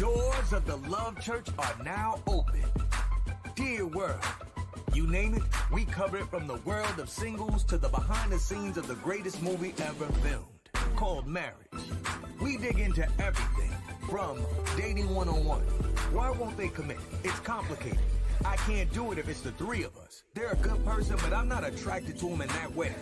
doors of the Love Church are now open. Dear world, you name it, we cover it from the world of singles to the behind the scenes of the greatest movie ever filmed, called Marriage. We dig into everything from dating 101. Why won't they commit? It's complicated. I can't do it if it's the three of us. They're a good person, but I'm not attracted to them in that way.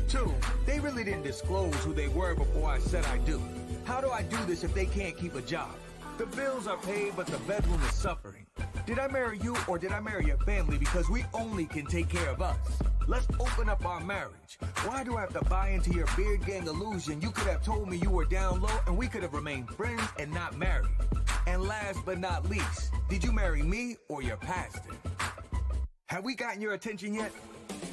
2, they really didn't disclose who they were before I said I do. How do I do this if they can't keep a job? The bills are paid, but the bedroom is suffering. Did I marry you or did I marry your family because we only can take care of us? Let's open up our marriage. Why do I have to buy into your beard gang illusion? You could have told me you were down low and we could have remained friends and not married. And last but not least, did you marry me or your pastor? Have we gotten your attention yet?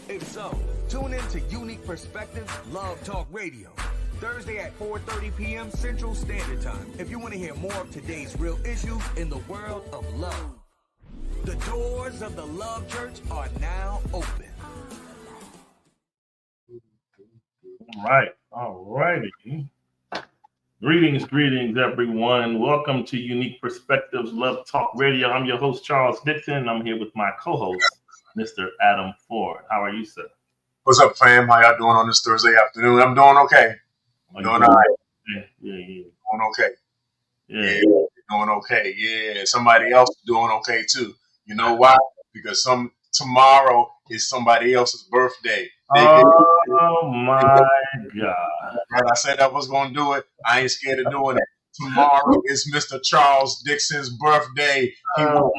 If so, tune in to Unique Perspectives Love Talk Radio, Thursday at 4:30 p.m. Central Standard Time, if you want to hear more of today's real issues in the world of love. The doors of the Love Church are now open. All righty. Greetings, everyone. Welcome to Unique Perspectives Love Talk Radio. I'm your host, Charles Dixon, and I'm here with my co-host, Mr. Adam Ford. How are you, sir? What's up, fam? How y'all doing on this Thursday afternoon? I'm doing okay. Doing all right. Yeah. Doing okay. Yeah. Doing okay. Yeah. Somebody else is doing okay too. You know why? Because tomorrow is somebody else's birthday. Oh my God. Right, I said I was going to do it. I ain't scared of doing it. Tomorrow is Mr. Charles Dixon's birthday. He was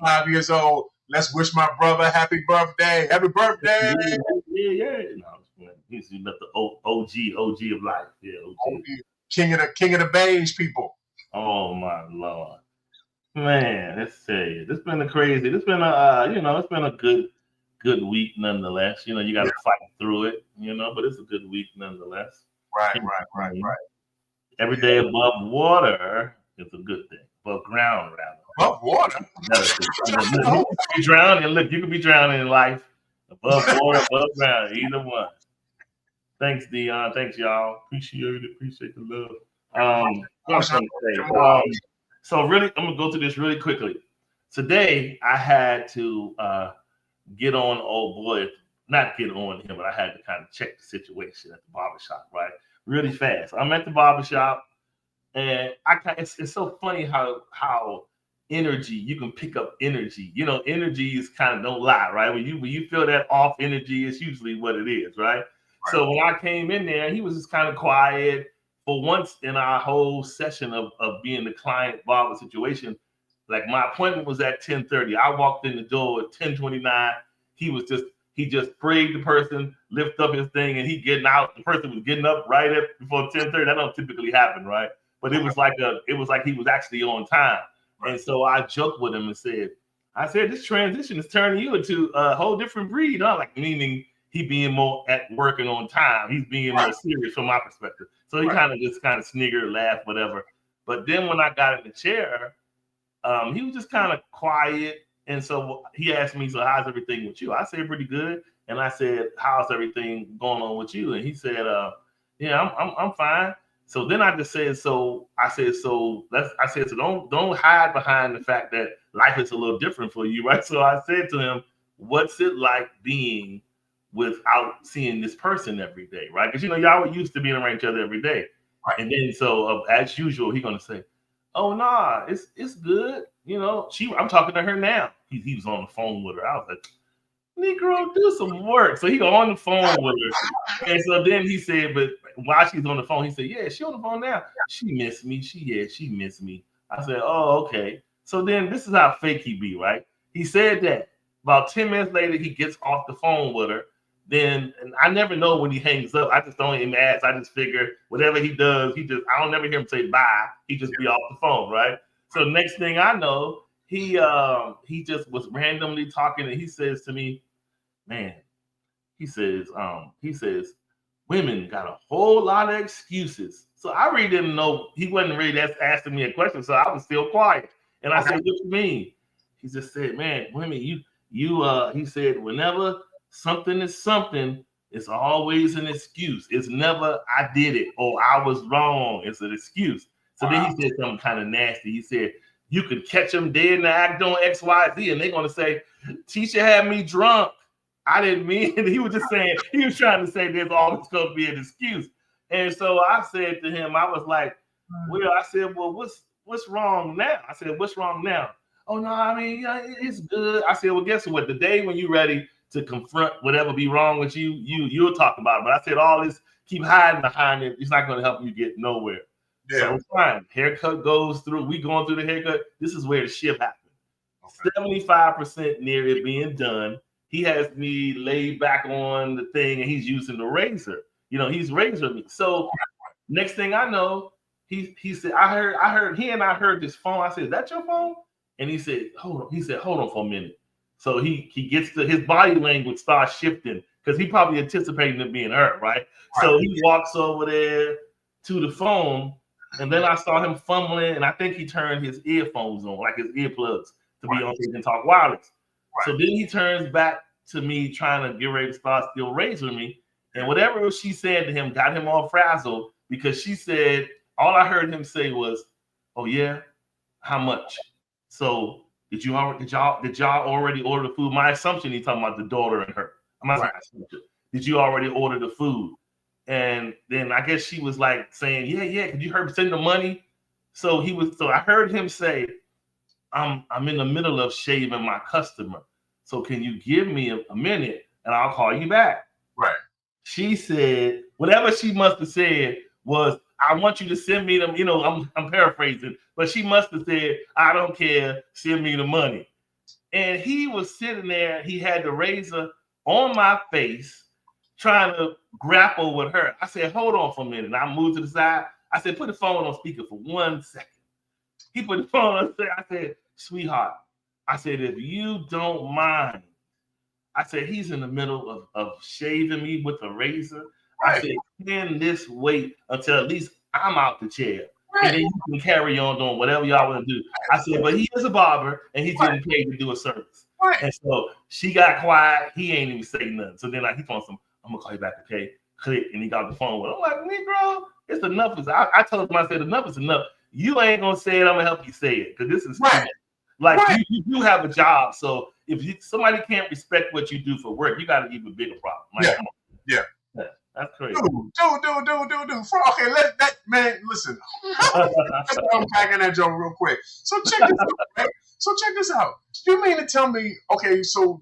5 years old. Let's wish my brother happy birthday. Happy birthday. Yeah. No, he's the OG of life. Yeah, OG. King of the beige people. Oh my Lord. Man, let's say it's been it's been a good week nonetheless. You know, you got to fight through it, but it's a good week nonetheless. Right. Every day above water is a good thing. Above ground, rather. Above water? You can drown, and look, you can be drowning in life. Above water, above ground, either one. Thanks, Dion. Thanks, y'all. Appreciate the love. So really, I'm gonna go through this really quickly. Today, I had to get on not get on him, but I had to kind of check the situation at the barbershop, right? Really fast. I'm at the barbershop, and it's so funny how energy, you can pick up energy. Energy is kind of don't lie, right? When you feel that off energy, it's usually what it is, right? So when I came in there, he was just kind of quiet. For once in our whole session of being the client barber situation, like my appointment was at 10:30. I walked in the door at 10:29. He just prayed the person, lift up his thing, and he getting out. The person was getting up right before 10:30. That don't typically happen, right? But it was like he was actually on time. Right. And so I joked with him and said, this transition is turning you into a whole different breed, huh? Like, meaning he being more at work and on time. He's being more serious from my perspective. So he kind of sniggered, laughed, whatever. But then when I got in the chair, he was just kind of quiet. And so he asked me, so how's everything with you? I said, pretty good. And I said, how's everything going on with you? And he said, yeah, I'm fine. So then I just said, so don't hide behind the fact that life is a little different for you, right? So I said to him, what's it like being without seeing this person every day, right? Because y'all were used to being around each other every day, right? And then so as usual, he's gonna say, "Oh nah, it's good." I'm talking to her now. He was on the phone with her. I was like, "Negro, do some work." So he go on the phone with her, and so then he said, "But while she's on the phone, he said, yeah, she on the phone now. She missed me. She missed me." I said, "Oh, okay." So then this is how fake he be, right? He said that. About 10 minutes later, he gets off the phone with her. Then, and I never know when he hangs up. I just don't even ask. I just figure whatever he does, I don't never hear him say bye. He just be off the phone, right? So next thing I know, he just was randomly talking, and he says to me, man, he says, women got a whole lot of excuses. So I really didn't know. He wasn't really asking me a question, so I was still quiet. And I said, what you mean? He just said, man, women, he said, whenever something is something, it's always an excuse. It's never I did it or I was wrong. It's an excuse. So then he said something kind of nasty. He said, you could catch them dead in the act on X, Y, Z, and they're going to say, Tisha had me drunk. I didn't mean it. He was just saying, he was trying to say there's always going to be an excuse. And so I said to him, I was like, well, I said, well, what's wrong now? I said, what's wrong now? Oh, no, I mean, yeah, it's good. I said, well, guess what? The day when you're ready to confront whatever be wrong with you'll talk about it. But I said, all this, keep hiding behind it. It's not going to help you get nowhere. Yeah. So it's fine. Haircut goes through. We going through the haircut. This is where the shift happened. Okay. 75% near it being done. He has me laid back on the thing, and he's using the razor. He's razoring me. So next thing I know, he said, I heard this phone. I said, is that your phone? And he said, hold on. He said, hold on for a minute. So he gets to his body language starts shifting because he probably anticipating it being hurt, right? So he walks over there to the phone, and then I saw him fumbling, and I think he turned his earphones on, like his earplugs, to be on so he can talk wireless. Right. So then he turns back to me trying to get ready to start still razoring me. And whatever she said to him got him all frazzled because she said, all I heard him say was, oh yeah, how much? So did y'all already order the food? My assumption he's talking about the daughter and her. Did you already order the food? And then I guess she was like saying, yeah, could you send the money? So I heard him say, I'm in the middle of shaving my customer. So can you give me a minute and I'll call you back? Right. She said, whatever she must have said was, I want you to send me them, I'm paraphrasing, but she must have said, I don't care, send me the money. And he was sitting there, he had the razor on my face, trying to grapple with her. I said, hold on for a minute. And I moved to the side. I said, put the phone on speaker for 1 second. He put the phone on. I said, sweetheart, I said, if you don't mind, I said, he's in the middle of shaving me with a razor. Right. I said, can this wait until at least I'm out the chair? Right. And then you can carry on doing whatever y'all want to do. I said, but he is a barber and he's getting paid to do a service. Right. And so she got quiet. He ain't even say nothing. So then he phoned some, I'm going to call you back, okay? Click. And he got the phone with him. I'm like, Negro, it's enough. I told him, I said, enough is enough. You ain't going to say it. I'm going to help you say it. Because this is right. Like, right. You have a job. So if somebody can't respect what you do for work, you got an even bigger problem. Like, yeah. That's crazy. Dude. Okay, listen. I'm packing that joke real quick. So check this out, right? Check this out. You mean to tell me, okay, so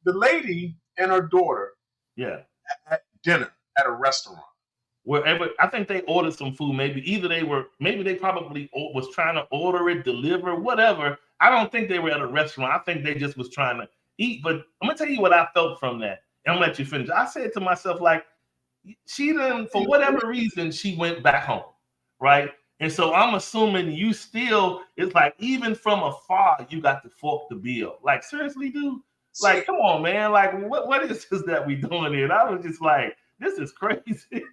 the lady and her daughter at dinner at a restaurant. Wherever, I think they ordered some food. Maybe they probably was trying to order it, deliver, whatever. I don't think they were at a restaurant. I think they just was trying to eat. But I'm going to tell you what I felt from that. And I'm going to let you finish. I said to myself, like, she didn't, for whatever reason, she went back home, right? And so I'm assuming you still, it's like, even from afar, you got to fork the bill. Like, seriously, dude? Like, come on, man. Like, what is this that we doing here? And I was just like, this is crazy.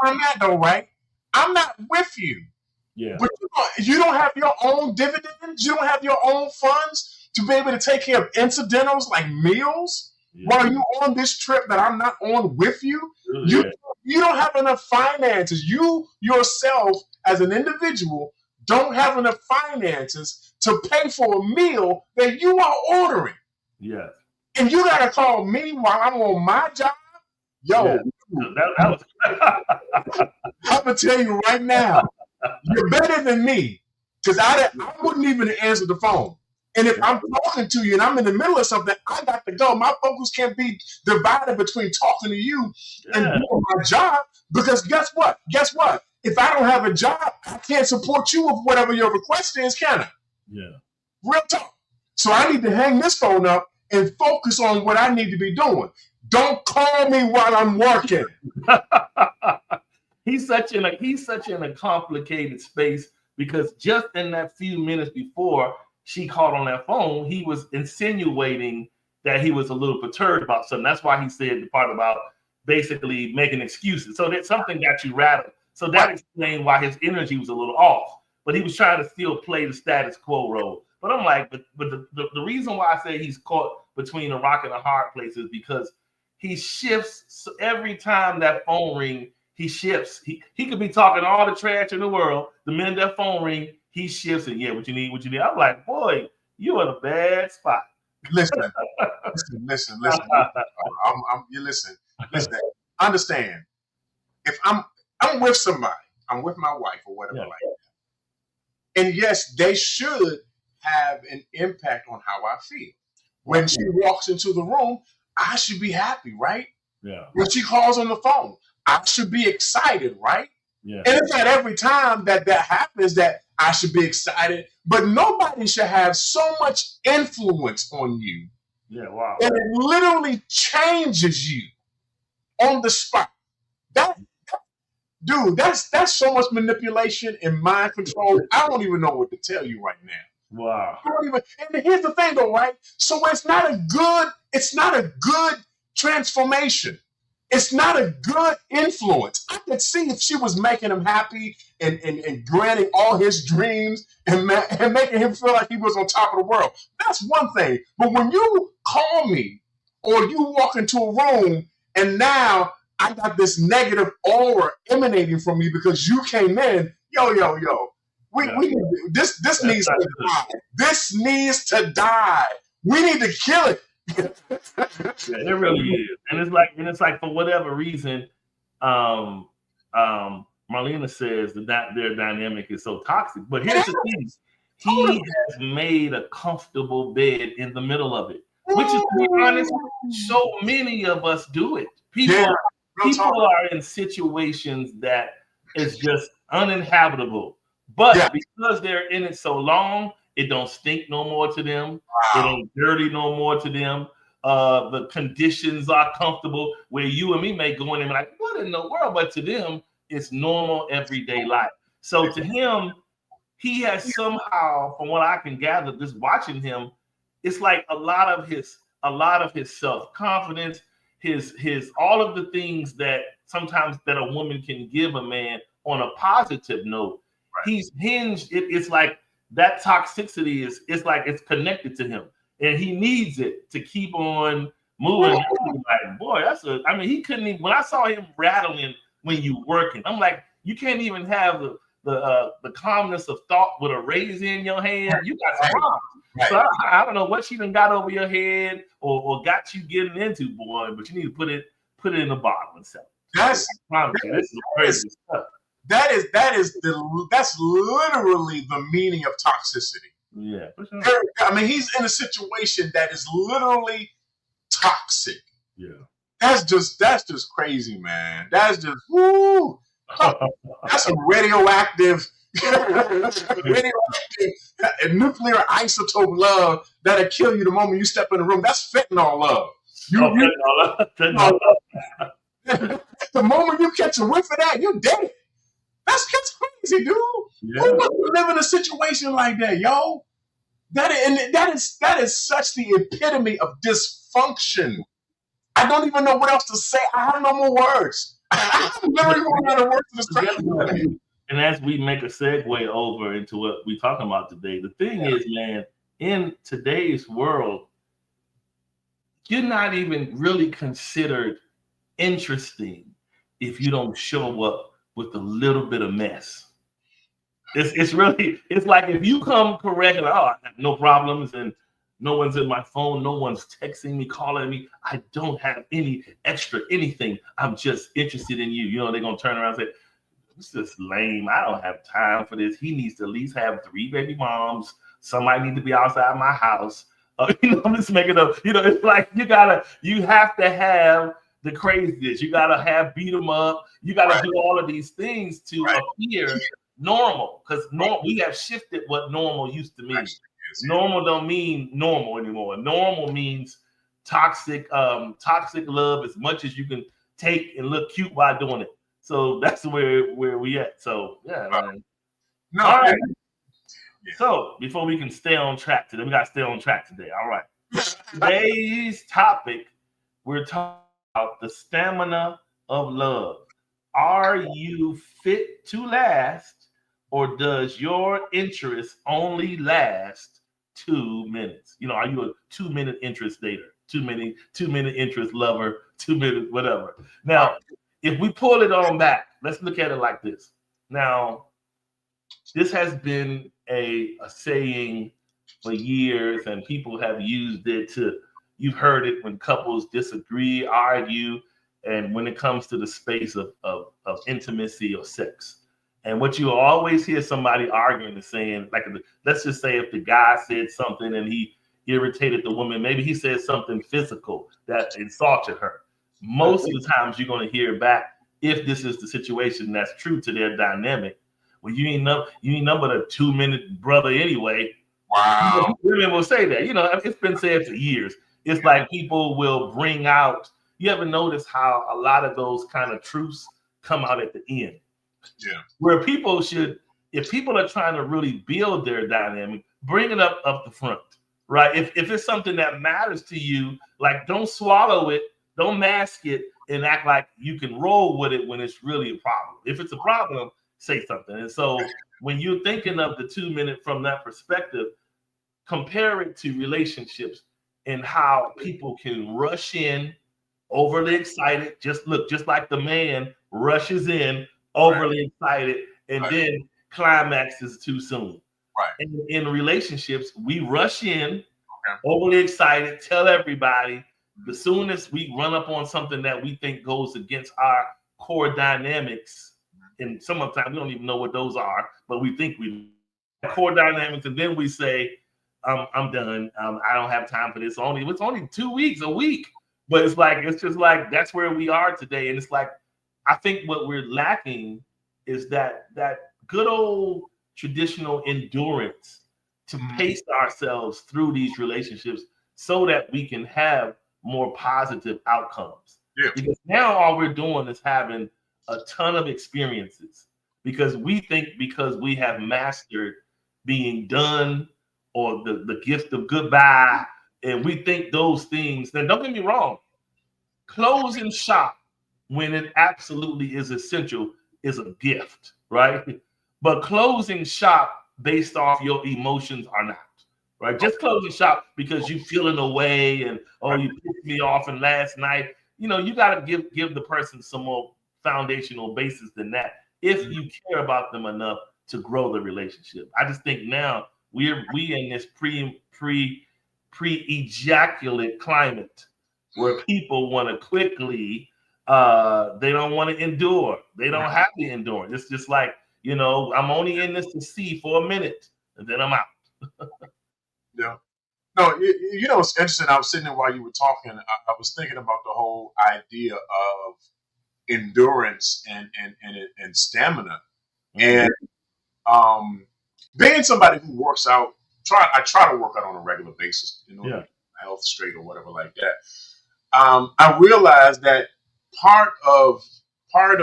I'm not though, right? I'm not with you. Yeah. But you don't have your own dividends. You don't have your own funds to be able to take care of incidentals like meals while you're on this trip that I'm not on with you. You don't have enough finances. You yourself as an individual don't have enough finances to pay for a meal that you are ordering. Yes. And you got to call me while I'm on my job? Yo, that was I'm going to tell you right now, you're better than me because I wouldn't even answer the phone. And if I'm talking to you and I'm in the middle of something, I got to go. My focus can't be divided between talking to you and doing my job because guess what? If I don't have a job, I can't support you with whatever your request is, can I? Yeah. Real talk. So I need to hang this phone up and focus on what I need to be doing. Don't call me while I'm working. He's such in a complicated space because just in that few minutes before she called on that phone, he was insinuating that he was a little perturbed about something. That's why he said the part about basically making excuses. So that something got you rattled. So that explained why his energy was a little off. But he was trying to still play the status quo role. But I'm like, but the reason why I say he's caught between a rock and a hard place is because he shifts every time that phone ring. he shifts. He could be talking all the trash in the world. The minute that phone ring, he shifts and yeah, what you need. I'm like, boy, you in a bad spot. Listen. You listen. Understand. If I'm with somebody, I'm with my wife or whatever like that. And yes, they should have an impact on how I feel. When she walks into the room, I should be happy, right? Yeah. When she calls on the phone, I should be excited, right? Yeah. And it's not every time that happens that I should be excited, but nobody should have so much influence on you. Yeah, wow. And it literally changes you on the spot. Dude, that's so much manipulation and mind control. I don't even know what to tell you right now. Wow. And here's the thing though, right? So it's not a good transformation. It's not a good influence. I could see if she was making him happy and granting all his dreams and making him feel like he was on top of the world. That's one thing. But when you call me or you walk into a room and now I got this negative aura emanating from you because you came in, yo. This needs to die. This needs to die. We need to kill it. Yeah, it really is, and it's like for whatever reason, Marlena says that their dynamic is so toxic. But here's the thing: he has made a comfortable bed in the middle of it, which is, to be honest, so many of us do it. People are in situations that is just uninhabitable, but because they're in it so long, it don't stink no more to them. It ain't dirty no more to them. The conditions are comfortable where you and me may go in and be like, what in the world? But to them, it's normal everyday life. So to him, he has somehow, from what I can gather, just watching him, it's like a lot of his self-confidence, his all of the things that sometimes that a woman can give a man on a positive note. Right. He's hinged. It's like that toxicity it's like it's connected to him, and he needs it to keep on moving. Like, boy, he couldn't even. When I saw him rattling when you working, I'm like, you can't even have the calmness of thought with a razor in your hand. You got some problems. Right. So I don't know what she done got over your head or got you getting into, boy. But you need to put it in the bottle and sell it. This is crazy stuff. That's literally the meaning of toxicity. Yeah, for sure. I mean, he's in a situation that is literally toxic. Yeah, that's just crazy, man. That's just woo. That's a radioactive nuclear isotope love that'll kill you the moment you step in the room. That's fentanyl love. Fentanyl. The moment you catch a whiff of that, you're dead. That's crazy, dude. Yeah. Who wants to live in a situation like that, yo? That is such the epitome of dysfunction. I don't even know what else to say. I have no more words. I literally don't know words to describe it. And as we make a segue over into what we're talking about today, the thing is, man, in today's world, you're not even really considered interesting if you don't show up with a little bit of mess. It's like if you come correct and I have no problems and no one's in my phone, no one's texting me, calling me, I don't have any extra anything. I'm just interested in you. You know, they're gonna turn around and say, "This is lame. I don't have time for this. He needs to at least have 3 baby moms. Somebody need to be outside my house." I'm just making up. It's like you have to have the craziness. You gotta have beat them up. You gotta do all of these things to appear normal, because we have shifted what normal used to mean. Normal don't mean normal anymore. Normal means toxic love as much as you can take and look cute while doing it. So that's where we at. So yeah, man. No. All right. Yeah. So before we can stay on track today, we got to stay on track today. All right. Today's topic, we're talking about the stamina of love. Are you fit to last, or does your interest only last 2 minutes? Are you a 2-minute interest dater? 2 minute interest lover? 2 minute whatever. Now, if we pull it on back, let's look at it like this. Now, this has been a saying for years, and people have used it you've heard it when couples disagree, argue, and when it comes to the space of intimacy or sex. And what you always hear somebody arguing is saying, like, let's just say if the guy said something and he irritated the woman, maybe he said something physical that insulted her. Most of the times you're going to hear back, if this is the situation that's true to their dynamic, well, you ain't number a 2-minute brother anyway. Wow. Women will say that. It's been said for years. It's like people will bring out, you ever notice how a lot of those kind of truths come out at the end? Yeah. Where people should, if people are trying to really build their dynamic, bring it up the front, right? If it's something that matters to you, like, don't swallow it, don't mask it, and act like you can roll with it when it's really a problem. If it's a problem, say something. And so when you're thinking of the 2-minute from that perspective, compare it to relationships and how people can rush in, overly excited, just like the man rushes in, overly excited, and then climaxes too soon. Right. And in relationships, we rush in, overly excited, tell everybody. The soonest we run up on something that we think goes against our core dynamics, and sometimes we don't even know what those are, but we think we core dynamics, and then we say, I'm done. I don't have time for this. It's only 2 weeks, a week. But it's just like that's where we are today. And it's like, I think what we're lacking is that good old traditional endurance to pace ourselves through these relationships so that we can have more positive outcomes. Yeah. Because now all we're doing is having a ton of experiences because we think because we have mastered being done or the gift of goodbye, and we think those things. Now, don't get me wrong, closing shop when it absolutely is essential is a gift, right? But closing shop based off your emotions are not, right? Just closing shop because you feeling away and, oh, you pissed me off and last night, you got to give the person some more foundational basis than that if you care about them enough to grow the relationship. I just think now we in this pre-ejaculate climate where people want to quickly, they don't want to endure. They don't have the endurance. It's just like, I'm only in this to see for a minute and then I'm out. Yeah. No, it's interesting. I was sitting there while you were talking. I was thinking about the whole idea of endurance and stamina. And being somebody who works out, I try to work out on a regular basis in order to keep my health straight or whatever like that. I realized that part of our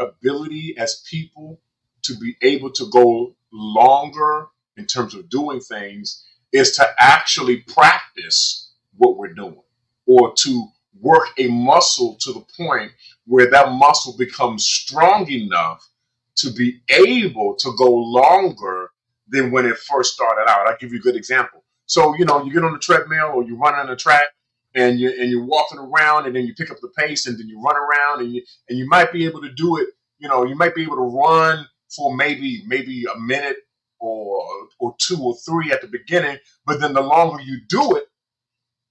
ability as people to be able to go longer in terms of doing things is to actually practice what we're doing, or to work a muscle to the point where that muscle becomes strong enough to be able to go longer than when it first started out. I'll give you a good example. So, you get on the treadmill or you run on the track and you're walking around, and then you pick up the pace and then you run around and you might be able to do it. You might be able to run for maybe a minute or 2 or 3 at the beginning, but then the longer you do it,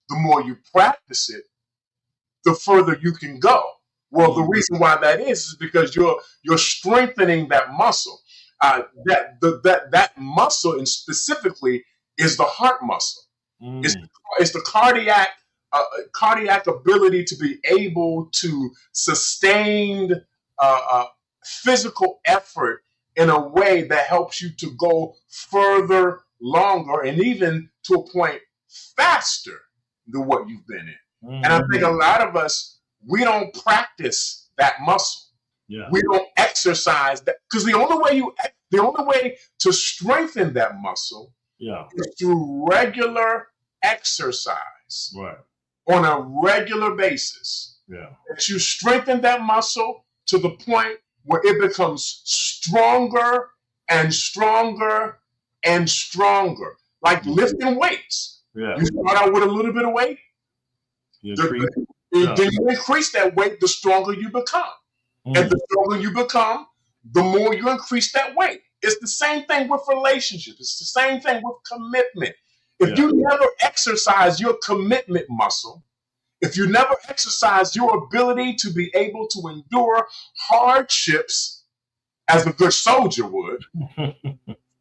the more you practice it, the further you can go. Well, the reason why that is because you're strengthening that muscle. That muscle, and specifically, is the heart muscle. It's the cardiac ability to be able to sustain physical effort in a way that helps you to go further, longer, and even to a point faster than what you've been in. And I think a lot of us, we don't practice that muscle. Yeah. We don't exercise that, because the only way to strengthen that muscle is through regular exercise, right, on a regular basis. Yeah. That you strengthen that muscle to the point where it becomes stronger and stronger and stronger, like lifting weights. Yeah. You start out with a little bit of weight. And then you increase that weight, the stronger you become. And the stronger you become, the more you increase that weight. It's the same thing with relationships. It's the same thing with commitment. If you never exercise your commitment muscle, if you never exercise your ability to be able to endure hardships as a good soldier would,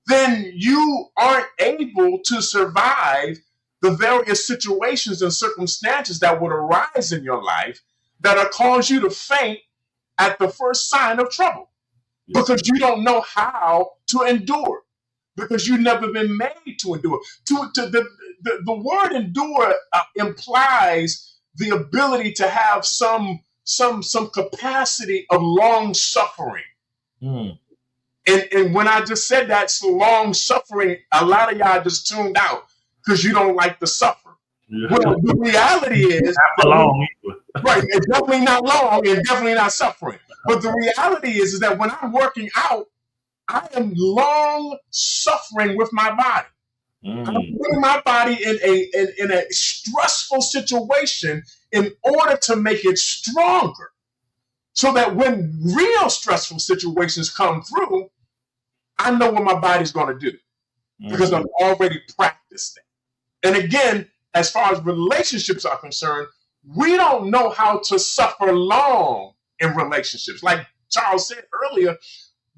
then you aren't able to survive the various situations and circumstances that would arise in your life that will cause you to faint at the first sign of trouble, because you don't know how to endure, because you've never been made to endure. The word endure implies the ability to have some capacity of long suffering. And when I just said that's long suffering, a lot of y'all just tuned out because you don't like to suffer. Well, the reality is, right, it's definitely not long and definitely not suffering. But the reality is that when I'm working out, I am long suffering with my body. I'm putting my body in a stressful situation in order to make it stronger, so that when real stressful situations come through, I know what my body's going to do because I've already practiced it. And again, as far as relationships are concerned, we don't know how to suffer long in relationships. Like Charles said earlier,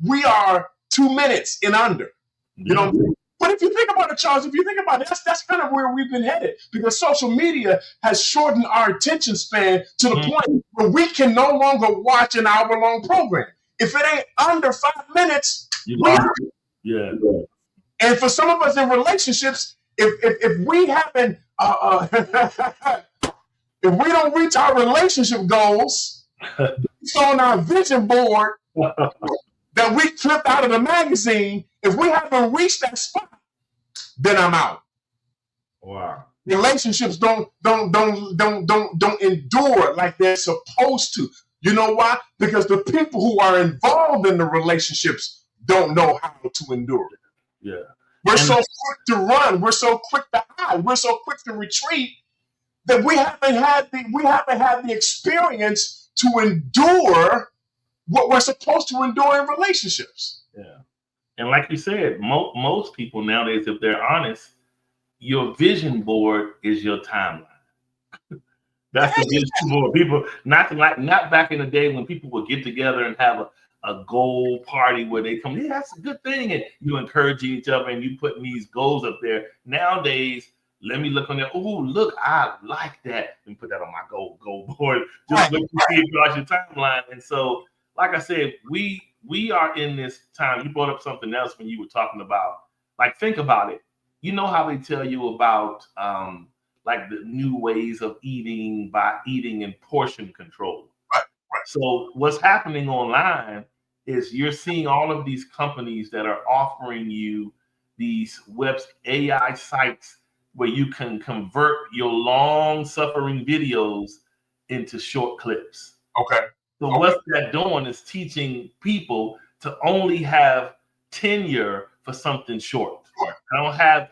we are 2 minutes and under. You know, but if you think about it, Charles, if you think about it, that's kind of where we've been headed, because social media has shortened our attention span to the point where we can no longer watch an hour-long program. If it ain't under 5 minutes, and for some of us in relationships, if we haven't, if we don't reach our relationship goals, it's on our vision board that we clipped out of the magazine. If we haven't reached that spot, then I'm out. Wow. Relationships don't endure like they're supposed to. You know why? Because the people who are involved in the relationships don't know how to endure. Yeah. We're so quick to run. We're so quick to hide. We're so quick to retreat that we haven't had the experience to endure what we're supposed to endure in relationships. Yeah. And like you said, most people nowadays, if they're honest, your vision board is your timeline. That's the vision board. People, not back in the day when people would get together and have a goal party where they come, yeah, that's a good thing, and you encouraging each other and you putting these goals up there. Nowadays, let me look on there. Oh, look, I like that, and put that on my goal board. Just look to see it across your timeline. And so, like I said, we are in this time. You brought up something else when you were talking about, like, think about it. You know how they tell you about like the new ways of eating by eating in portion control. Right. So what's happening online is you're seeing all of these companies that are offering you these web AI sites where you can convert your long suffering videos into short clips. Okay. So what that doing is teaching people to only have tenure for something short.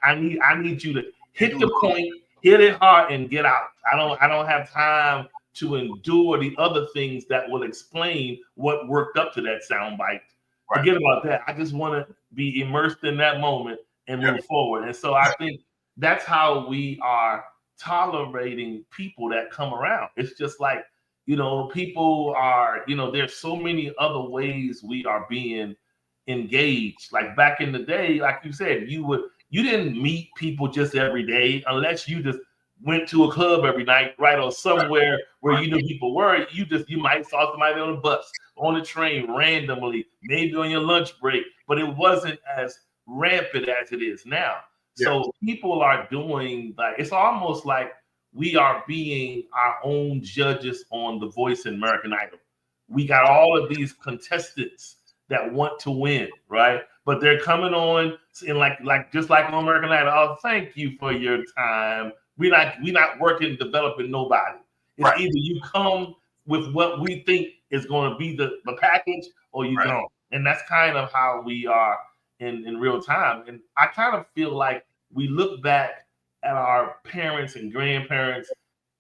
I need you to hit the point, hit it hard, and get out. I don't have time to endure the other things that will explain what worked up to that sound bite. Right. Forget about that. I just want to be immersed in that moment and move forward. And so I think that's how we are tolerating people that come around. It's just like, people are, there's so many other ways we are being engaged. Like back in the day, like you said, you didn't meet people just every day unless you just went to a club every night, right? Or somewhere where you knew people were. You might saw somebody on a bus, on a train, randomly, maybe on your lunch break, but it wasn't as rampant as it is now. Yeah. So people are doing, like, it's almost like we are being our own judges on The Voice and American Idol. We got all of these contestants that want to win, right? But they're coming on and like just like on American Idol. Oh, thank you for your time. We're not working developing nobody. It's either you come with what we think is going to be the package, or you don't. And that's kind of how we are in real time. And I kind of feel like we look back at our parents and grandparents,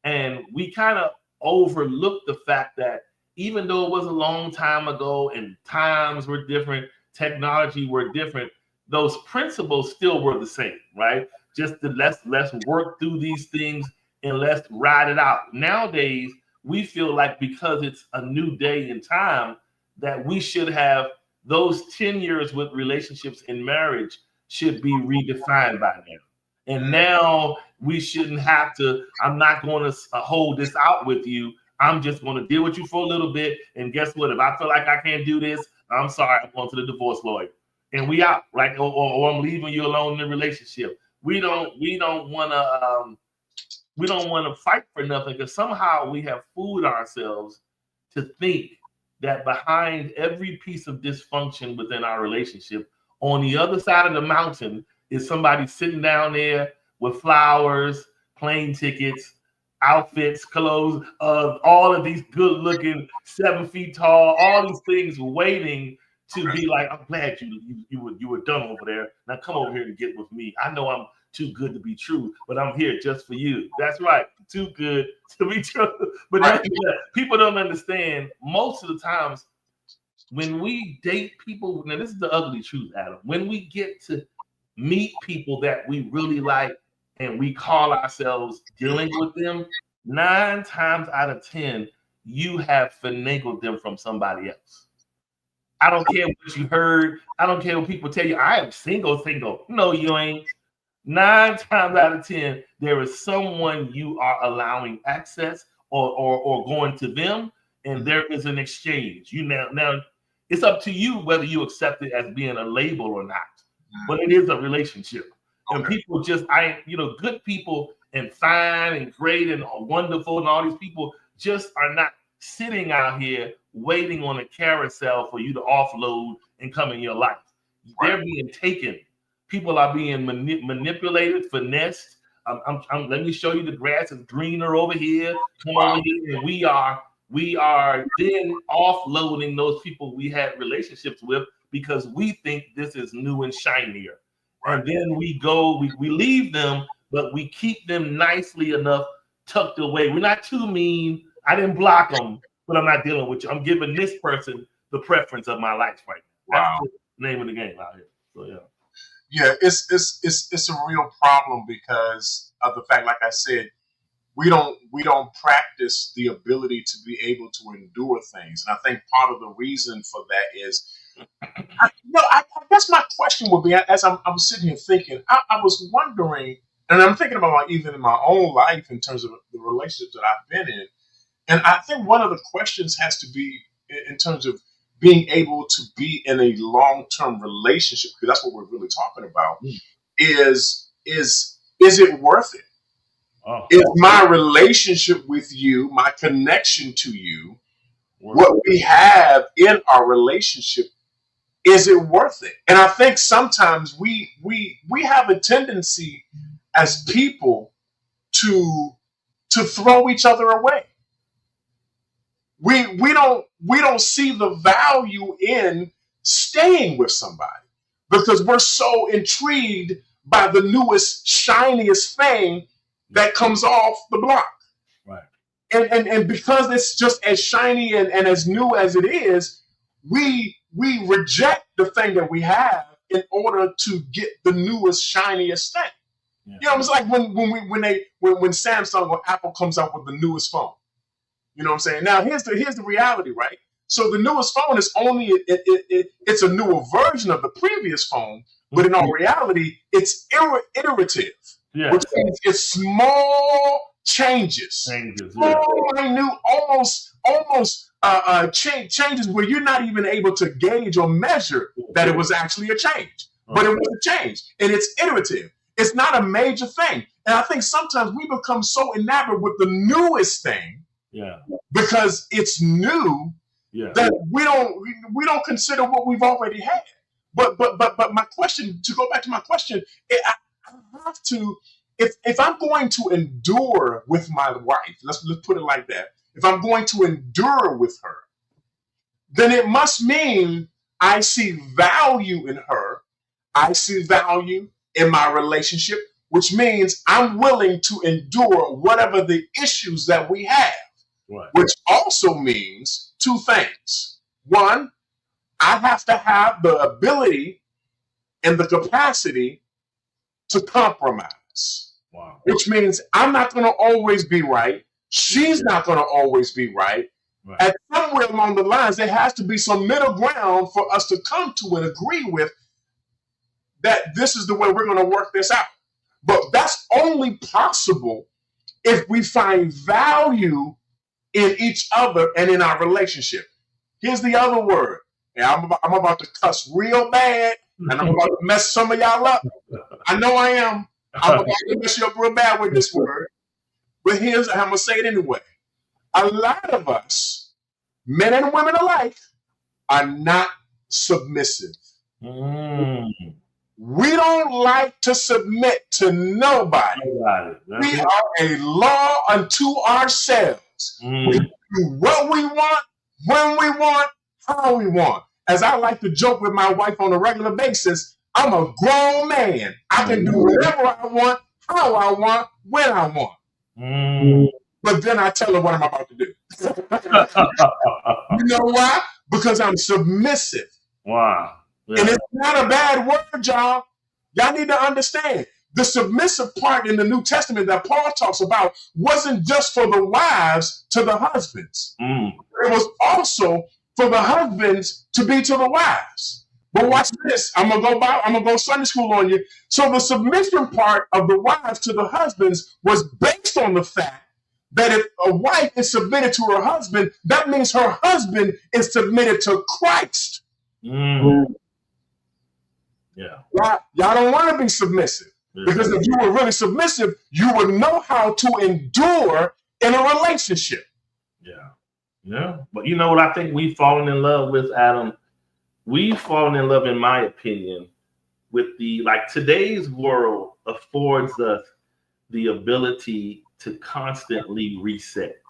and we kind of overlook the fact that even though it was a long time ago and times were different, technology were different, those principles still were the same, right? Just to let's work through these things and let's ride it out. Nowadays, we feel like because it's a new day and time that we should have those 10 years with relationships in marriage should be redefined by now. And now we shouldn't have to, I'm not going to hold this out with you. I'm just going to deal with you for a little bit. And guess what? If I feel like I can't do this, I'm sorry, I'm going to the divorce lawyer. And we out, right? Or I'm leaving you alone in the relationship. We don't want to fight for nothing, because somehow we have fooled ourselves to think that behind every piece of dysfunction within our relationship, on the other side of the mountain is somebody sitting down there with flowers, plane tickets, outfits, clothes, all of these good-looking, 7 feet tall, all these things waiting to be like, I'm glad you were done over there. Now come over here and get with me. I know I'm too good to be true, but I'm here just for you. That's right, too good to be true. But people don't understand. Most of the times when we date people, now this is the ugly truth, Adam. When we get to meet people that we really like and we call ourselves dealing with them, 9 times out of 10, you have finagled them from somebody else. I don't care what you heard. I don't care what people tell you. I am single. No, you ain't. 9 times out of 10, there is someone you are allowing access or going to them, and there is an exchange. Now it's up to you whether you accept it as being a label or not, but it is a relationship. Okay. And people just, good people and fine and great and wonderful and all these people just are not sitting out here waiting on a carousel for you to offload and come in your life. Right. They're being taken. People are being manipulated, finessed. Let me show you the grass is greener over here. Come over here, and we are then offloading those people we had relationships with because we think this is new and shinier. Right. And then we leave them, but we keep them nicely enough tucked away. We're not too mean. I didn't block them, but I'm not dealing with you. I'm giving this person the preference of my life right now. Wow. That's the name of the game out here. So yeah. Yeah, it's a real problem because of the fact, like I said, we don't practice the ability to be able to endure things, and I think part of the reason for that is, I guess my question would be, as I'm sitting here thinking, I was wondering, and I'm thinking about even in my own life in terms of the relationships that I've been in, and I think one of the questions has to be in terms of being able to be in a long-term relationship, because that's what we're really talking about, is it worth it? Oh. Is my relationship with you, my connection to you, what we have in our relationship, is it worth it? And I think sometimes we have a tendency as people to throw each other away. We don't see the value in staying with somebody because we're so intrigued by the newest, shiniest thing that comes off the block. Right. And because it's just as shiny and as new as it is, we reject the thing that we have in order to get the newest, shiniest thing. Yeah. You know, it's like when Samsung or Apple comes out with the newest phone. You know what I'm saying? Now, here's the reality, right? So the newest phone is only it's a newer version of the previous phone, but in all reality, it's iterative, which means it's small changes, small, minute, almost changes where you're not even able to gauge or measure that it was actually a change, but it was a change, and it's iterative. It's not a major thing, and I think sometimes we become so enamored with the newest thing. Yeah, because it's new, that we don't consider what we've already had. But my question, to go back to my question, I have to, if I'm going to endure with my wife, let's put it like that. If I'm going to endure with her, then it must mean I see value in her. I see value in my relationship, which means I'm willing to endure whatever the issues that we have. Right. which also means two things. One, I have to have the ability and the capacity to compromise, Wow. which means I'm not going to always be right. She's not going to always be right. Right. And somewhere along the lines, there has to be some middle ground for us to come to and agree with that this is the way we're going to work this out. But that's only possible if we find value in each other and in our relationship. Here's the other word. And I'm about to cuss real bad, and I'm about to mess some of y'all up. I know I am. I'm about to mess you up real bad with this word. But I'm going to say it anyway. A lot of us, men and women alike, are not submissive. Mm. We don't like to submit to nobody. We are a law unto ourselves. We do what we want, when we want, how we want. As I like to joke with my wife on a regular basis, I'm a grown man. I can do whatever I want, how I want, when I want. But then I tell her what I'm about to do. You know why? Because I'm submissive. Wow. Yeah. And it's not a bad word, y'all. Y'all need to understand. The submissive part in the New Testament that Paul talks about wasn't just for the wives to the husbands. It was also for the husbands to be to the wives. But watch this. I'm gonna go Sunday school on you. So the submission part of the wives to the husbands was based on the fact that if a wife is submitted to her husband, that means her husband is submitted to Christ. Yeah. Y'all don't want to be submissive. Because if you were really submissive, you would know how to endure in a relationship. Yeah. Yeah. But you know what I think we've fallen in love with, Adam? We've fallen in love, in my opinion, with today's world affords us the ability to constantly reset.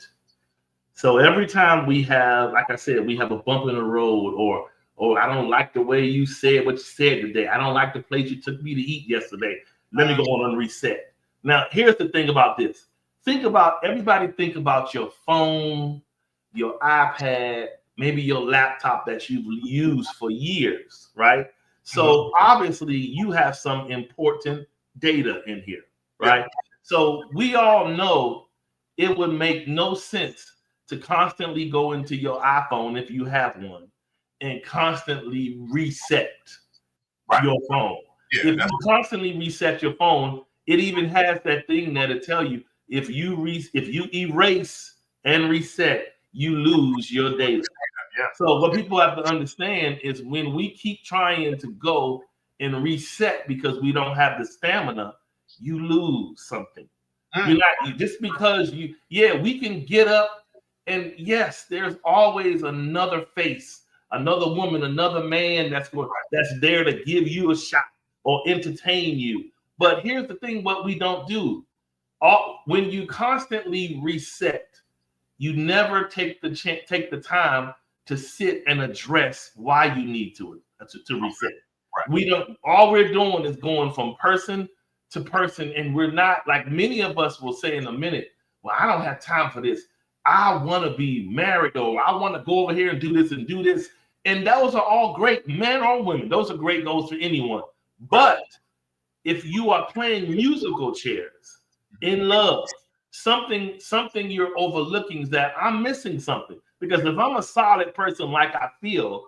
So every time we have, like I said, we have a bump in the road, or I don't like the way you said what you said today. I don't like the place you took me to eat yesterday. Let me go on and reset. Now, here's the thing about this. Everybody think about your phone, your iPad, maybe your laptop that you've used for years, right? So obviously you have some important data in here, right? So we all know it would make no sense to constantly go into your iPhone if you have one and constantly reset your phone. Yeah, if you constantly reset your phone, it even has that thing that'll tell you if you erase and reset, you lose your data. Yeah. So what people have to understand is when we keep trying to go and reset because we don't have the stamina, you lose something. You're not just because we can get up, and yes, there's always another face, another woman, another man that's there to give you a shot or entertain you. But here's the thing, what we don't do. When you constantly reset, you never take the time to sit and address why you need to reset. Right. We don't. All we're doing is going from person to person, and we're not, like many of us will say in a minute, well, I don't have time for this. I want to be married, or I want to go over here and do this and do this. And those are all great, men or women. Those are great goals for anyone. But if you are playing musical chairs in love, something you're overlooking is that I'm missing something. Because if I'm a solid person like I feel,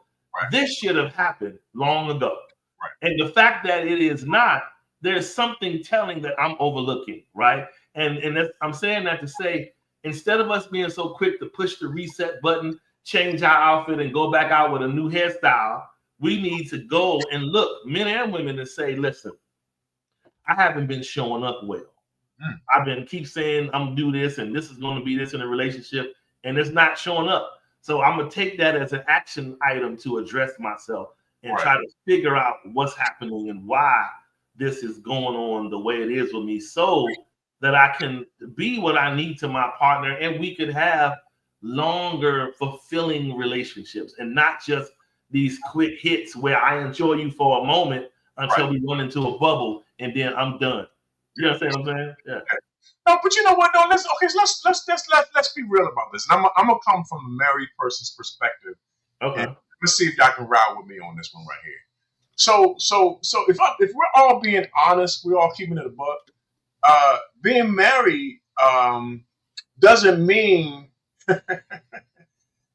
this should have happened long ago. Right. And the fact that it is not, there's something telling that I'm overlooking, right? And I'm saying that to say, instead of us being so quick to push the reset button, change our outfit, and go back out with a new hairstyle, we need to go and look, men and women, and say, listen, I haven't been showing up well. I've been keep saying I'm gonna do this, and this is going to be this in a relationship, and it's not showing up. So I'm gonna take that as an action item to address myself and try to figure out what's happening and why this is going on the way it is with me, so that I can be what I need to my partner, and we could have longer, fulfilling relationships, and not just these quick hits where I enjoy you for a moment until we run into a bubble and then I'm done. You understand what I'm saying? Yeah. No, but you know what? No, let's be real about this. And I'm gonna come from a married person's perspective. Okay. And let's see if y'all can ride with me on this one right here. So if we're all being honest, we're all keeping it a buck. Being married doesn't mean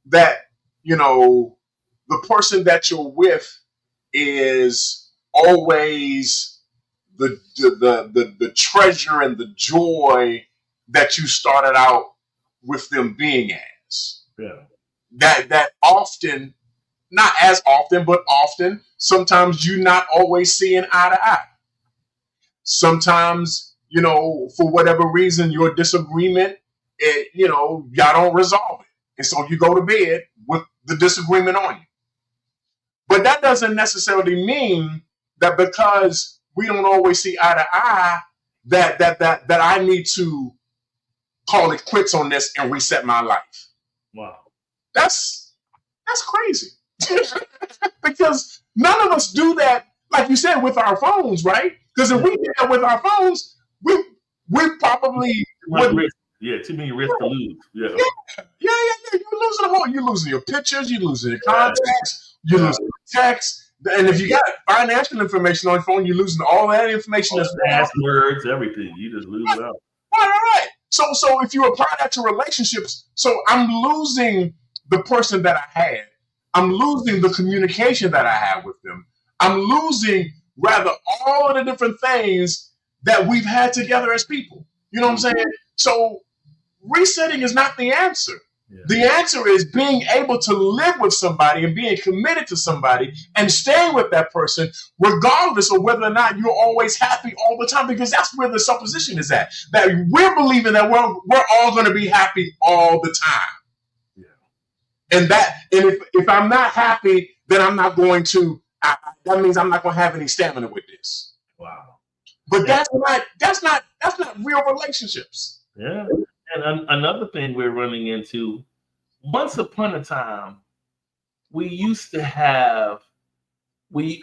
that the person that you're with is always the treasure and the joy that you started out with them being as. Yeah. That often, not as often, but often, sometimes you not always seeing eye to eye. Sometimes, for whatever reason, your disagreement, y'all don't resolve it. And so you go to bed with the disagreement on you. But that doesn't necessarily mean that because we don't always see eye to eye, that I need to call it quits on this and reset my life. Wow. That's crazy. Because none of us do that, like you said, with our phones, right? Because if we did that with our phones, we probably wouldn't. Yeah, too many risks to lose. Yeah. You're losing your pictures, you're losing your contacts, you're losing your texts. And if you got financial information on your phone, you're losing all that information. All passwords, everything. You just lose it out. Right. So if you apply that to relationships, so I'm losing the person that I had. I'm losing the communication that I have with them. I'm losing rather all of the different things that we've had together as people. You know what I'm saying? So resetting is not the answer. Yeah. The answer is being able to live with somebody and being committed to somebody and staying with that person, regardless of whether or not you're always happy all the time, because that's where the supposition is at. That we're believing that we're all going to be happy all the time. Yeah. And if I'm not happy, then I'm not going to. That means I'm not going to have any stamina with this. Wow. But that's not real relationships. Yeah. And another thing we're running into, once upon a time, we used to have, in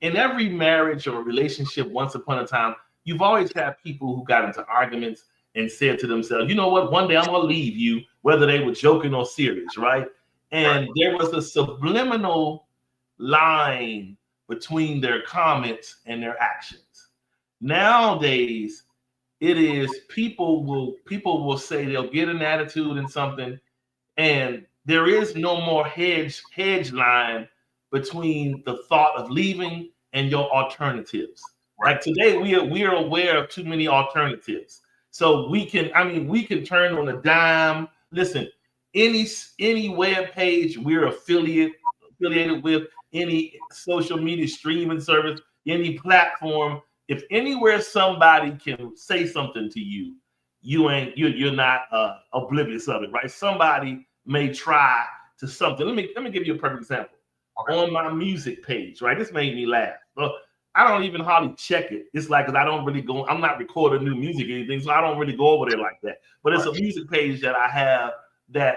every marriage or relationship, once upon a time, you've always had people who got into arguments and said to themselves, you know what, one day I'm going to leave you, whether they were joking or serious, right? And there was a subliminal line between their comments and their actions. Nowadays, it is people will say they'll get an attitude in something, and there is no more hedge line between the thought of leaving and your alternatives. Like today, we are aware of too many alternatives. So we can turn on a dime. Listen, any web page we're affiliated with, any social media streaming service, any platform. If anywhere somebody can say something to you, you're not oblivious of it, right? Somebody may try to something. Let me give you a perfect example. Okay. On my music page, right? This made me laugh. Well, I don't even hardly check it. It's like, 'cause I don't really go. I'm not recording new music or anything, so I don't really go over there like that. But it's a music page that I have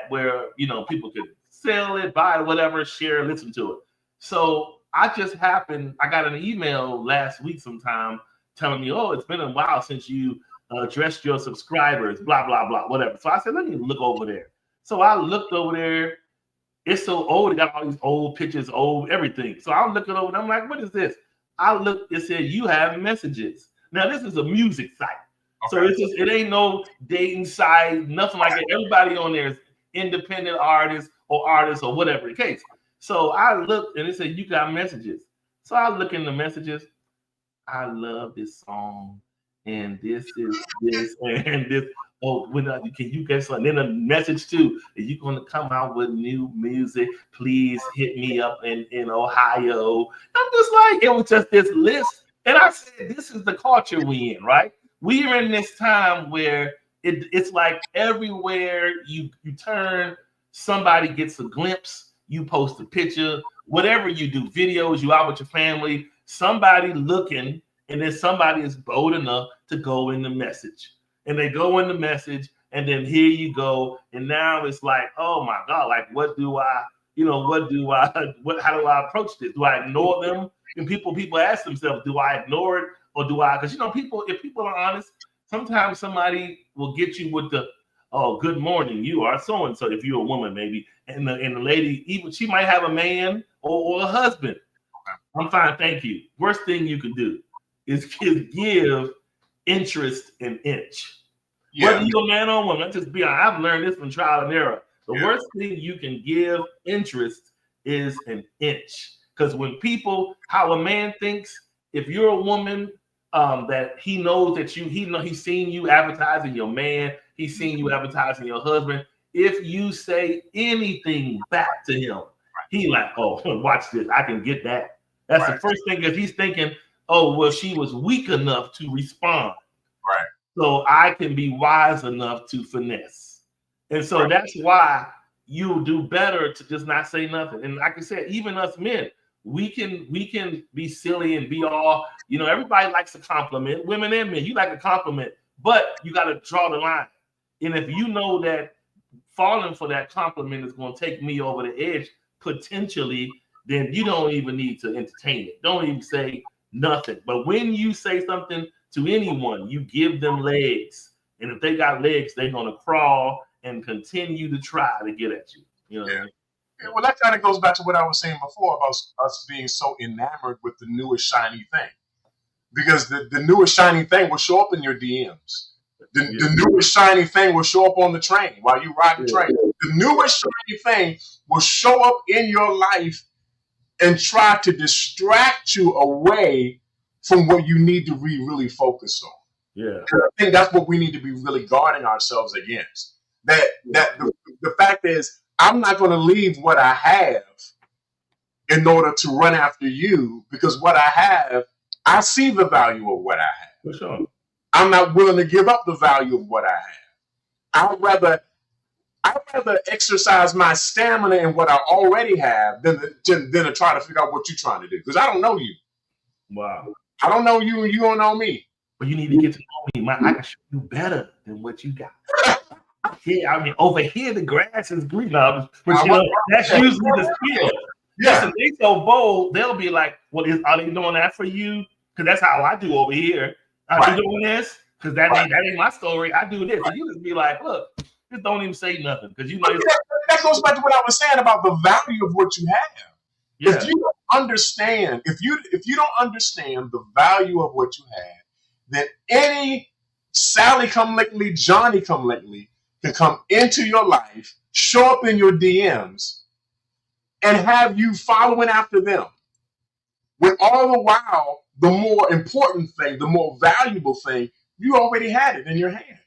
where people can sell it, buy it, whatever, share, listen to it. So I got an email last week sometime telling me, oh, it's been a while since you addressed your subscribers, blah, blah, blah, whatever. So I said, let me look over there. So I looked over there. It's so old. It got all these old pictures, old everything. So I'm looking over there. I'm like, what is this? I looked, it said, you have messages. Now, this is a music site. Okay. So it ain't no dating site, nothing like that. Everybody on there is independent artists or whatever the case. So I looked and it said, you got messages. So I look in the messages. I love this song. And this is this and this. Oh, can you get something? Then a message too. Are you going to come out with new music? Please hit me up in Ohio. I'm just like, it was just this list. And I said, this is the culture we in, right? We are in this time where it's like everywhere you turn, somebody gets a glimpse, you post a picture, whatever you do, videos, you out with your family, somebody looking, and then somebody is bold enough to go in the message. And they go in the message, and then here you go. And now it's like, oh my God, like how do I approach this? Do I ignore them? And people ask themselves, do I ignore it or do I? Because people, if people are honest, sometimes somebody will get you with the, oh, good morning, you are so and so. If you're a woman, maybe, and the lady, even she might have a man or a husband. I'm fine, thank you. Worst thing you can do is give interest an inch. Yeah. Whether you're a man or a woman, let's just be honest. I've learned this from trial and error. The worst thing you can give interest is an inch. Because when how a man thinks, if you're a woman, that he knows that he's seen you advertising your man, he's seen you advertising your husband. If you say anything back to him, he like, oh, watch this, I can get that. That's the first thing, if he's thinking, oh, well, she was weak enough to respond. Right. So I can be wise enough to finesse. And so that's why you do better to just not say nothing. And like I said, even us men, we can be silly and be all, everybody likes a compliment, women and men, you like a compliment, but you got to draw the line. And if you know that falling for that compliment is going to take me over the edge, potentially, then you don't even need to entertain it. Don't even say nothing. But when you say something to anyone, you give them legs. And if they got legs, they're going to crawl and continue to try to get at you. You know what I mean? Yeah, well, that kind of goes back to what I was saying before about us being so enamored with the newest shiny thing. Because the newest shiny thing will show up in your DMs. The newest shiny thing will show up on the train while you ride the train. The newest shiny thing will show up in your life and try to distract you away from what you need to really focus on. Yeah, and I think that's what we need to be really guarding ourselves against. That the fact is, I'm not going to leave what I have in order to run after you, because what I have, I see the value of what I have. For sure. I'm not willing to give up the value of what I have. I'd rather exercise my stamina in what I already have than to try to figure out what you're trying to do. Because I don't know you. Wow. I don't know you and you don't know me. But you need to get to know me. I can show you better than what you got. Yeah, I mean, over here the grass is green. But that's usually the skill. Yeah. Listen, they so bold, they'll be like, well, are they doing that for you? Because that's how I do over here. You doing this? Because that ain't my story. I do this. And you just be like, look, just don't even say nothing. Because that goes back to what I was saying about the value of what you have. Yeah. If you don't understand, if you don't understand the value of what you have, then any Sally come lately, Johnny come lately can come into your life, show up in your DMs, and have you following after them. When all the while, the more important thing, the more valuable thing, you already had it in your hand.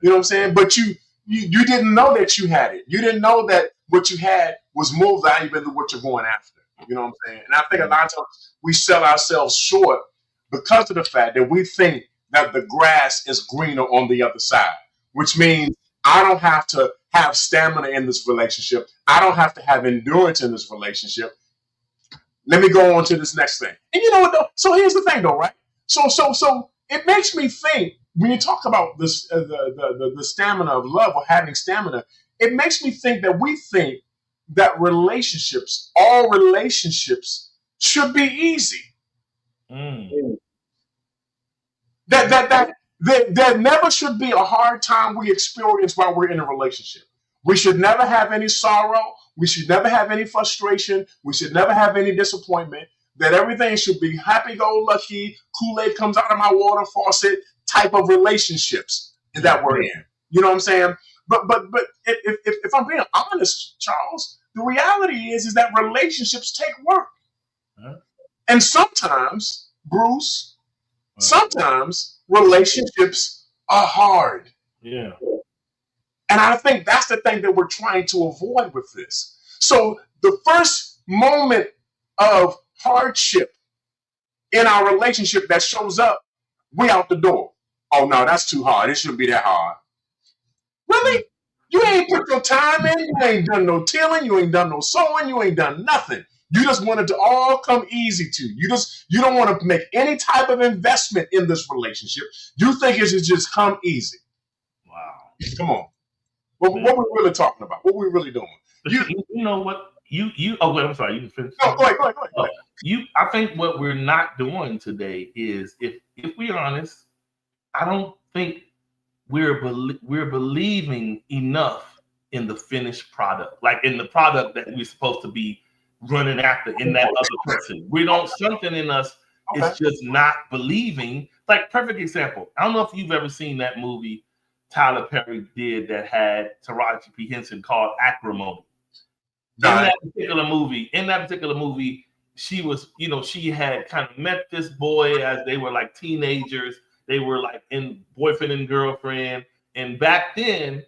You know what I'm saying? But you didn't know that you had it. You didn't know that what you had was more valuable than what you're going after. You know what I'm saying? And I think a lot of times we sell ourselves short because of the fact that we think that the grass is greener on the other side, which means I don't have to have stamina in this relationship. I don't have to have endurance in this relationship. Let me go on to this next thing. And you know what though? So here's the thing though, right? So it makes me think, when you talk about this, the stamina of love or having stamina, it makes me think that we think that all relationships should be easy. That there never should be a hard time we experience while we're in a relationship. We should never have any sorrow. We should never have any frustration. We should never have any disappointment. That everything should be happy-go-lucky, Kool-Aid comes out of my water faucet type of relationships that we're in. You know what I'm saying? But if I'm being honest, Charles, the reality is that relationships take work. Huh? And sometimes, Bruce, sometimes relationships are hard. Yeah. And I think that's the thing that we're trying to avoid with this. So the first moment of hardship in our relationship that shows up, we out the door. Oh no, that's too hard. It shouldn't be that hard. Really? You ain't put your time in. You ain't done no tilling. You ain't done no sewing. You ain't done nothing. You just want it to all come easy to you. You don't want to make any type of investment in this relationship. You think it should just come easy. Wow. Come on. What we're really talking about? What we're really doing? You know what? Oh, wait, I'm sorry. You can finish. No, go ahead. I think what we're not doing today is, if we're honest, I don't think we're believing enough in the finished product, like in the product that we're supposed to be running after in that other person. We don't, something in us is just not believing. Like, perfect example. I don't know if you've ever seen that movie Tyler Perry did that had Taraji P. Henson called Acrimony. In that particular movie, she was, she had kind of met this boy as they were like teenagers. They were like in boyfriend and girlfriend. And back then,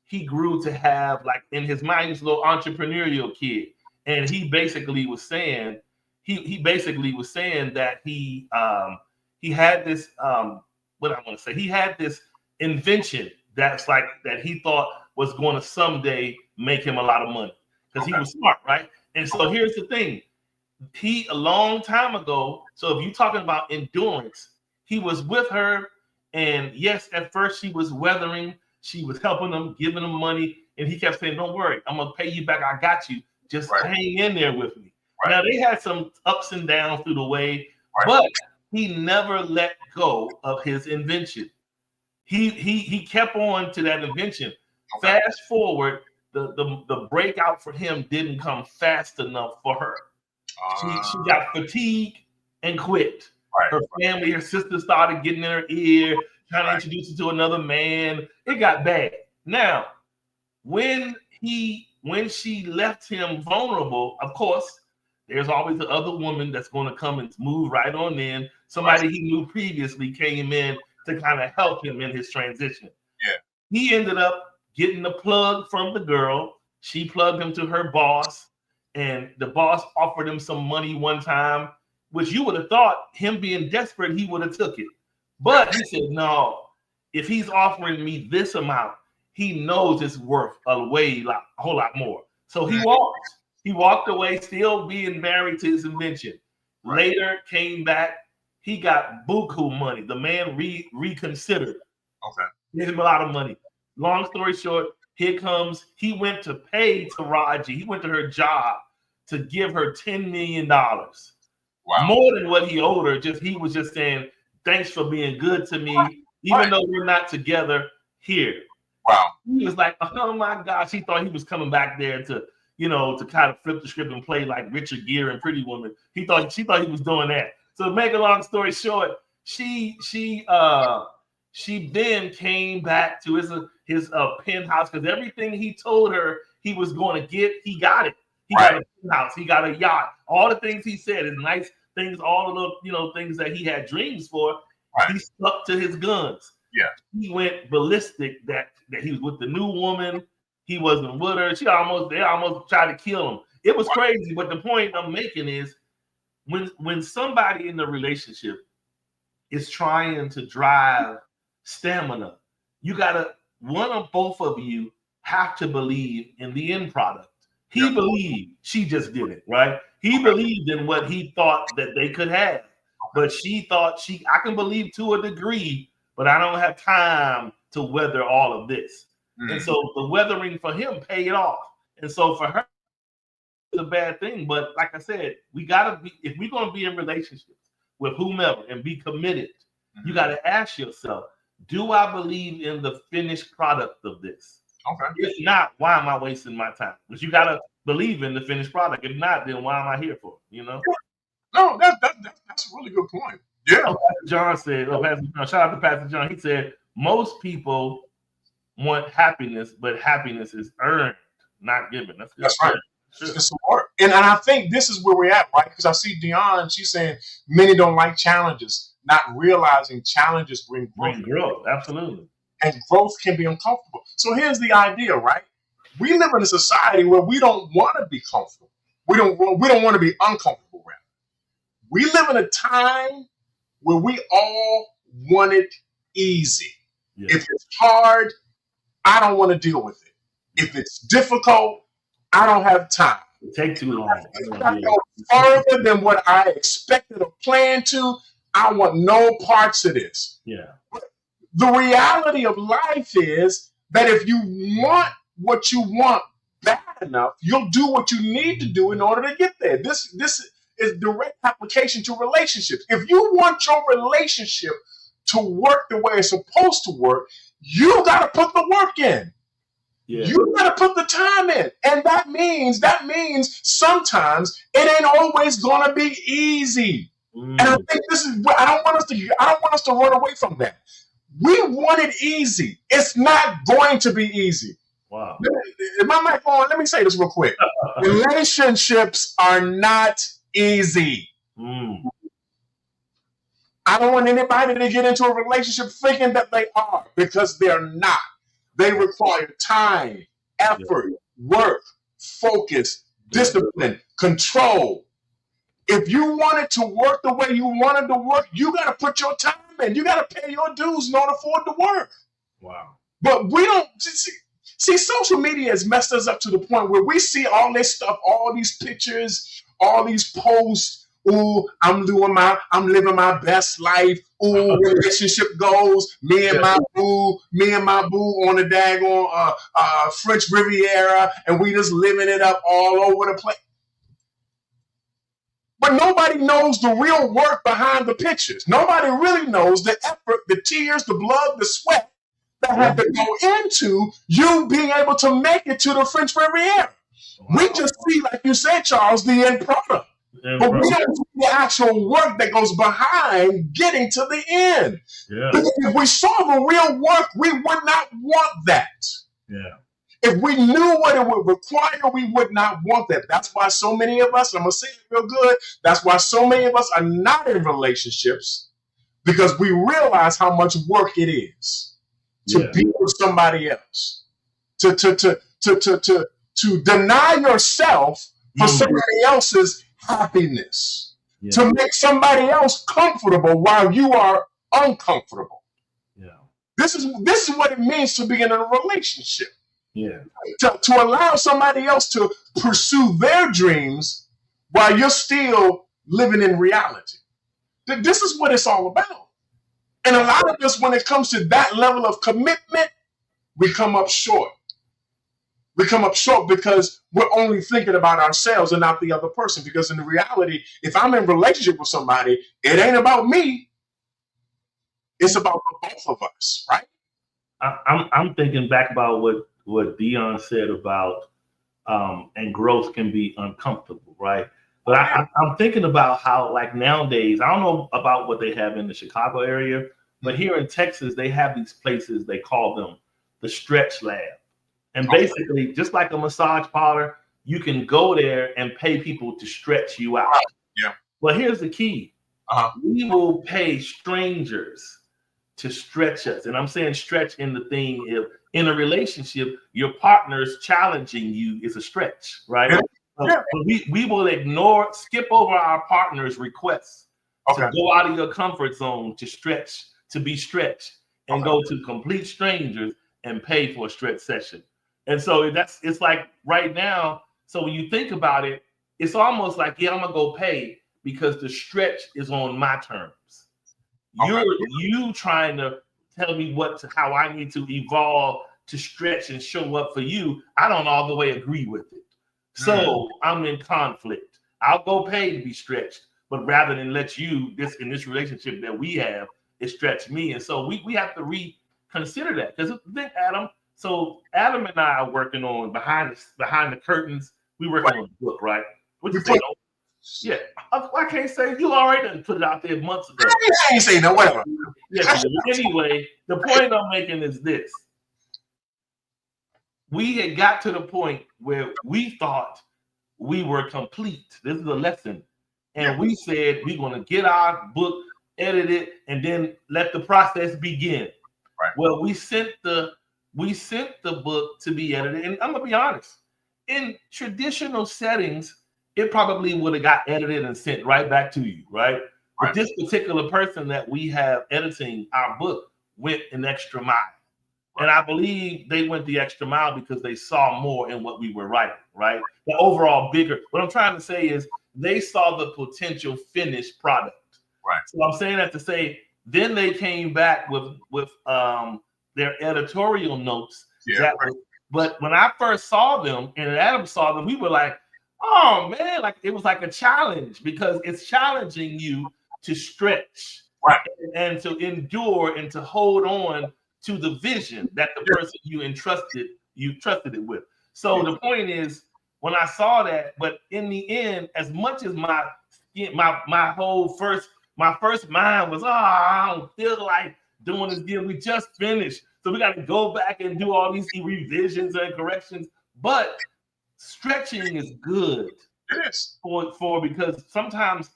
he grew to have, like, in his mind, he was a little entrepreneurial kid. And he basically was saying, that he had this, he had this invention that he thought was going to someday make him a lot of money, because he was smart, right? And so here's the thing. A long time ago, so if you're talking about endurance, he was with her, and yes, at first she was weathering, she was helping him, giving him money, and he kept saying, don't worry, I'm going to pay you back, I got you, just hang in there with me. Now, they had some ups and downs through the way, but he never let go of his invention. He kept on to that invention. Fast forward, the breakout for him didn't come fast enough for her. She got fatigued and quit. Her family, her sister started getting in her ear, trying to introduce her to another man. It got bad. Now, when she left him vulnerable, of course, there's always the other woman that's going to come and move right on in. Somebody he knew previously came in to kind of help him in his transition. Yeah. He ended up getting the plug from the girl. She plugged him to her boss, and the boss offered him some money one time, which you would have thought, him being desperate, he would have took it. But he said, no, if he's offering me this amount, he knows it's worth a whole lot more. So he walked. He walked away, still being married to his invention. Later, came back. He got buku money. The man reconsidered. Gave him a lot of money. Long story short, he went to pay Taraji. He went to her job to give her $10 million. More than what he owed her. He was just saying, thanks for being good to me. Even though we're not together here. He was like, oh my gosh. He thought he was coming back there to kind of flip the script and play like Richard Gere and Pretty Woman. She thought he was doing that. So to make a long story short, she then came back to his penthouse, because everything he told her he was going to get, he got it. He got a penthouse, he got a yacht, all the things he said, his nice things, all of the things that he had dreams for. He stuck to his guns. Yeah, he went ballistic that he was with the new woman. He wasn't with her. They almost tried to kill him. It was crazy. But the point I'm making is, when somebody in the relationship is trying to drive stamina, you gotta, one or both of you have to believe in the end product. He believed, she just didn't, right? He believed in what he thought that they could have, but she thought I can believe to a degree, but I don't have time to weather all of this. And so the weathering for him paid off. And so for her, it's a bad thing. But like I said, we gotta be, if we're gonna be in relationships with whomever and be committed, you gotta ask yourself, do I believe in the finished product of this? If not, why am I wasting my time? But you gotta believe in the finished product. If not, then why am I here for? No, that's a really good point. Yeah. Pastor John said, shout out to Pastor John. He said, most people want happiness, but happiness is earned, not given. That's right. It's smart. And I think this is where we're at, right? Because I see Dion, she's saying many don't like challenges, not realizing challenges bring growth. Absolutely. And growth can be uncomfortable. So here's the idea, right? We live in a society where we don't want to be comfortable. We don't want to be uncomfortable, rather. We live in a time where we all want it easy. Yeah. If it's hard, I don't want to deal with it. If it's difficult, I don't have time. It takes too long. If I go further than what I expected or planned to, I want no parts of this. Yeah. The reality of life is that if you want what you want bad enough, you'll do what you need to do in order to get there. This is direct application to relationships. If you want your relationship to work the way it's supposed to work, you got to put the work in. Yeah. You got to put the time in. And that means sometimes it ain't always going to be easy. And I think this is what I don't want us to run away from that. We want it easy. It's not going to be easy. Wow. My mic on. Let me say this real quick. Relationships are not easy. I don't want anybody to get into a relationship thinking that they are, because they're not. They require time, effort, work, focus, discipline, control. If you want it to work the way you want it to work, you got to put your time in. You got to pay your dues in order for it to work. Wow. But we don't see, social media has messed us up to the point where we see all this stuff, all these pictures, all these posts. Ooh, I'm living my best life. Ooh, relationship goals. Me and my boo on the daggone French Riviera, and we just living it up all over the place. But nobody knows the real work behind the pictures. Nobody really knows the effort, the tears, the blood, the sweat that had to go into you being able to make it to the French Riviera. We just see, like you said, Charles, the end product. But we don't see the actual work that goes behind getting to the end. Yeah. Because if we saw the real work, we would not want that. Yeah. If we knew what it would require, we would not want that. That's why so many of us, I'm going to say it real good, that's why so many of us are not in relationships, because we realize how much work it is to be with somebody else, to deny yourself for somebody else's happiness, to make somebody else comfortable while you are uncomfortable. Yeah. This is what it means to be in a relationship. Yeah. To allow somebody else to pursue their dreams while you're still living in reality. This is what it's all about. And a lot of us, when it comes to that level of commitment, we come up short. We come up short because we're only thinking about ourselves and not the other person. Because in reality, if I'm in a relationship with somebody, it ain't about me. It's about the both of us, right? I'm thinking back about what Dion said about and growth can be uncomfortable, right? But I'm thinking about how, like, nowadays, I don't know about what they have in the Chicago area, but here in Texas, they have these places, they call them the Stretch Lab. And basically, just like a massage parlor, you can go there and pay people to stretch you out. Yeah. But here's the key. We will pay strangers to stretch us. And I'm saying stretch in the thing, if in a relationship, your partner's challenging you is a stretch, right? Yeah. So we will skip over our partner's requests to go out of your comfort zone to stretch, to be stretched, and go to complete strangers and pay for a stretch session. And so it's like right now, so when you think about it, it's almost like, I'm gonna go pay because the stretch is on my terms. You trying to tell me how I need to evolve to stretch and show up for you. I don't all the way agree with it. So I'm in conflict. I'll go pay to be stretched, but rather than let you, in this relationship that we have, it stretch me. And so we have to reconsider that. Because think, Adam, so Adam and I are working on behind the curtains. We working on the book, right? What you say? Yeah, I can't say you already done put it out there months ago. I ain't saying no, whatever. Yeah, anyway, the point I'm making is this. We had got to the point where we thought we were complete. This is a lesson. And we said we're going to get our book edited and then let the process begin. Right. Well, we sent the book to be edited. And I'm going to be honest. In traditional settings, it probably would have got edited and sent right back to you, right? But this particular person that we have editing our book went an extra mile. And I believe they went the extra mile because they saw more in what we were writing, right? The overall bigger. What I'm trying to say is they saw the potential finished product. Right. So I'm saying that to say, then they came back with their editorial notes. Yeah. But when I first saw them and Adam saw them, we were like, Oh man, like it was like a challenge because it's challenging you to stretch Right. and to endure and to hold on to the vision that the person you trusted it with. So the point is, when I saw that, but in the end, as much as my first mind was, I don't feel like doing this deal. We just finished, so we got to go back and do all these revisions and corrections. But stretching is good. It is for because sometimes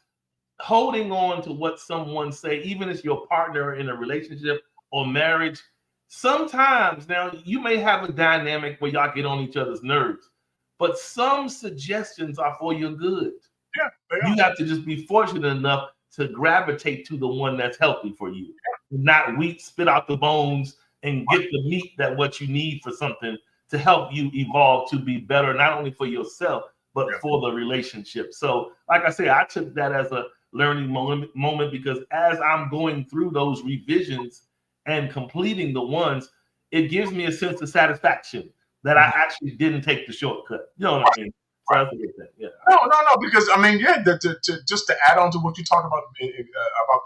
holding on to what someone say, even as your partner in a relationship or marriage, sometimes now you may have a dynamic where y'all get on each other's nerves, but some suggestions are for your good. Yeah, they You are. have to just be fortunate enough to gravitate to the one that's healthy for you, not spit out the bones and get the meat that what you need for something to help you evolve to be better, not only for yourself, but for the relationship. So, like I said, I took that as a learning moment because as I'm going through those revisions and completing the ones, it gives me a sense of satisfaction that I actually didn't take the shortcut. You know what I mean? So that's a good thing. Yeah. No, because I mean, yeah, just to add on to what you talked about the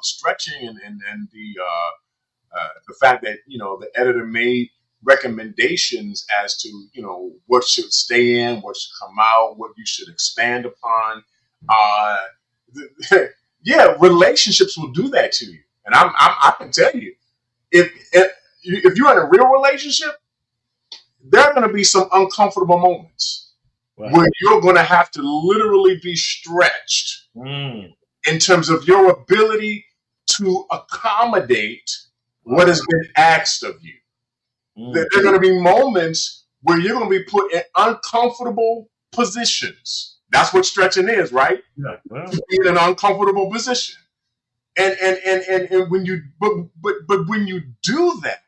stretching and the fact that the editor made recommendations as to what should stay in, what should come out, what you should expand upon. Yeah, relationships will do that to you, and I can tell you, if you're in a real relationship, there are going to be some uncomfortable moments where you're going to have to literally be stretched in terms of your ability to accommodate what has been asked of you. There are going to be moments where you're going to be put in uncomfortable positions. That's what stretching is, right? Yeah. Well. To be in an uncomfortable position. And when you but when you do that,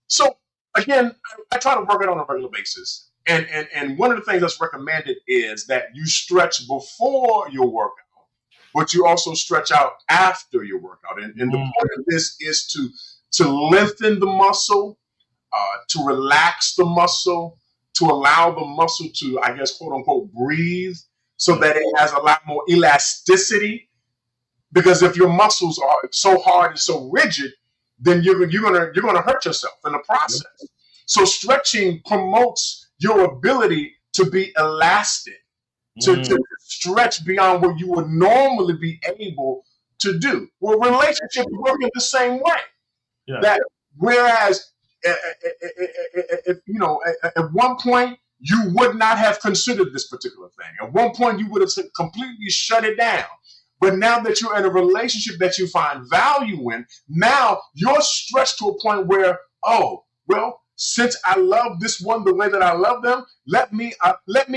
so again, I try to work it on a regular basis. And one of the things that's recommended is that you stretch before your workout, but you also stretch out after your workout. And the point of this is to lengthen the muscle, to relax the muscle, to allow the muscle to, I guess, quote unquote, breathe, so that it has a lot more elasticity. Because if your muscles are so hard and so rigid, then you're gonna hurt yourself in the process. So stretching promotes your ability to be elastic, to stretch beyond what you would normally be able to do. Well, relationships work in the same way. Yeah. That whereas if at one point you would not have considered this particular thing. At one point you would have completely shut it down. But now that you're in a relationship that you find value in, now you're stretched to a point where, oh, well, since I love this one the way that I love them, let me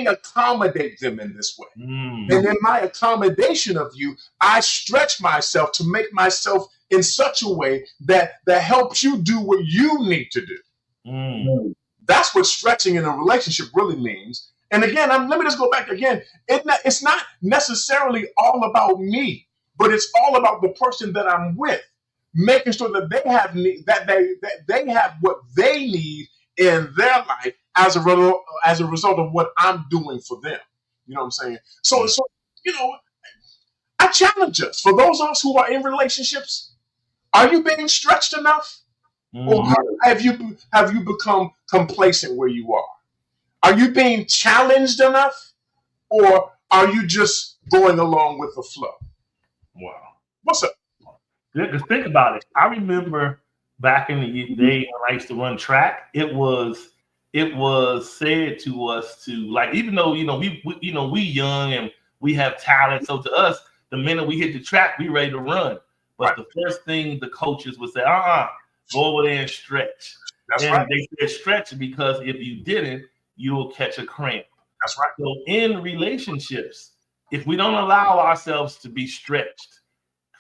accommodate them in this way. And in my accommodation of you, I stretch myself to make myself in such a way that helps you do what you need to do. That's what stretching in a relationship really means. And again, let me just go back again. It's not necessarily all about me, but it's all about the person that I'm with, making sure that they have they have what they need in their life as a result of what I'm doing for them. You know what I'm saying? So I challenge us, for those of us who are in relationships, are you being stretched enough, or have you become complacent where you are? Are you being challenged enough, or are you just going along with the flow? Wow. What's up? Yeah, because think about it. I remember back in the day when I used to run track, it was said to us to, like, even though we young and we have talent, so to us, the minute we hit the track, we ready to run. But the first thing the coaches would say, go over there and stretch. That's and right. They said stretch because if you didn't, you'll catch a cramp. That's right. So in relationships, if we don't allow ourselves to be stretched,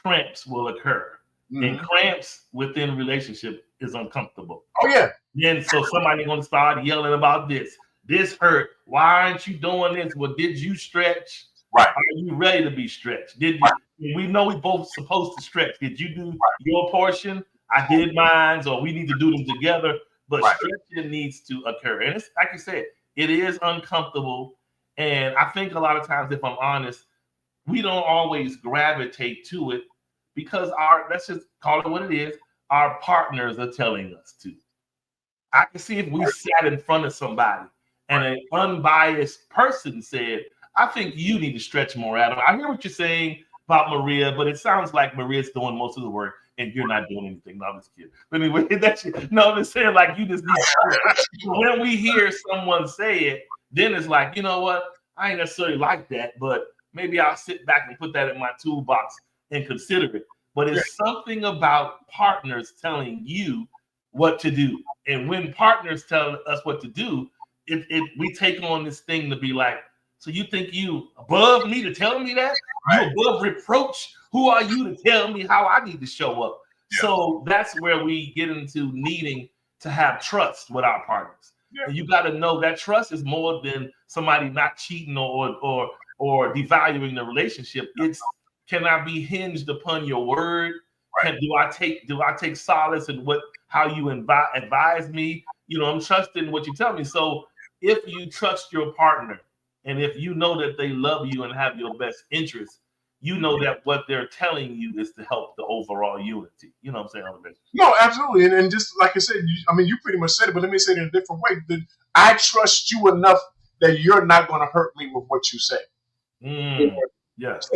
cramps will occur. And cramps within relationship is uncomfortable. Oh yeah. Then so somebody gonna start yelling about this. This hurt. Why aren't you doing this? Well, did you stretch? Right. Are you ready to be stretched? Did you? We know we both supposed to stretch. Did you do your portion? I did mine, or we need to do them together. But stretching needs to occur. And it's like you said, it is uncomfortable. And I think a lot of times, if I'm honest, we don't always gravitate to it because let's just call it what it is, our partners are telling us to. I can see if we sat in front of somebody and an unbiased person said, I think you need to stretch more, Adam. I hear what you're saying about Maria, but it sounds like Maria's doing most of the work and you're not doing anything. No, I'm just kidding. But anyway, I'm just saying, like, you just need to. When we hear someone say it, then it's like, you know what? I ain't necessarily like that, but maybe I'll sit back and put that in my toolbox and consider it. But it's something about partners telling you what to do. And when partners tell us what to do, we take on this thing to be like, so you think you above me to tell me that? You above reproach? Who are you to tell me how I need to show up? Yeah. So that's where we get into needing to have trust with our partners. Yeah. And you got to know that trust is more than somebody not cheating or devaluing the relationship. It's, can I be hinged upon your word? Right. Do I take solace in how you advise me? You know, I'm trusting what you tell me. So if you trust your partner, and if you know that they love you and have your best interests, you know that what they're telling you is to help the overall unity. You know what I'm saying? No, absolutely. And just like I said, you pretty much said it, but let me say it in a different way. I trust you enough that you're not going to hurt me with what you say. Yes.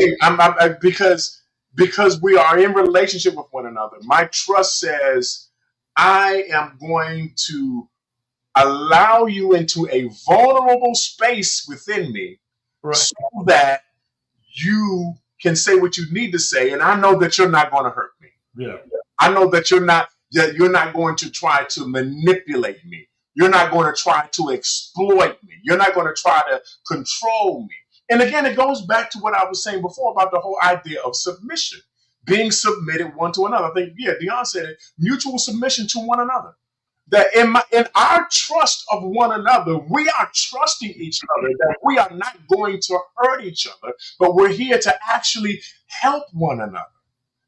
Because we are in relationship with one another. My trust says I am going to allow you into a vulnerable space within me, so that you can say what you need to say, and I know that you're not going to hurt me. Yeah, I know that you're not going to try to manipulate me. You're not going to try to exploit me. You're not going to try to control me. And again, it goes back to what I was saying before about the whole idea of submission, being submitted one to another. I think, Dion said it, mutual submission to one another. That in our trust of one another, we are trusting each other, that we are not going to hurt each other, but we're here to actually help one another.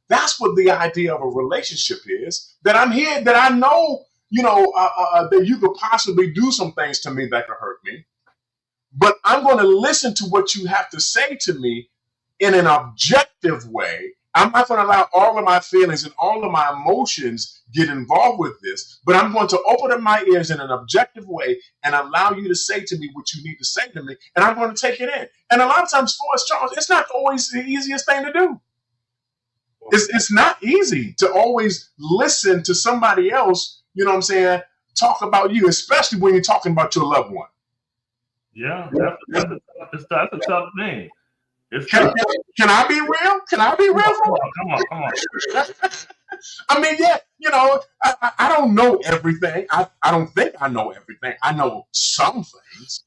That's what the idea of a relationship is, that I'm here, that I know, that you could possibly do some things to me that could hurt me, but I'm going to listen to what you have to say to me in an objective way. I'm not going to allow all of my feelings and all of my emotions get involved with this, but I'm going to open up my ears in an objective way and allow you to say to me what you need to say to me, and I'm going to take it in. And a lot of times for us, Charles, it's not always the easiest thing to do. It's not easy to always listen to somebody else, talk about you, especially when you're talking about your loved one. Yeah, that's a tough thing. Can I be real? Can I be real? Come on. I mean, I don't know everything. I don't think I know everything. I know some things.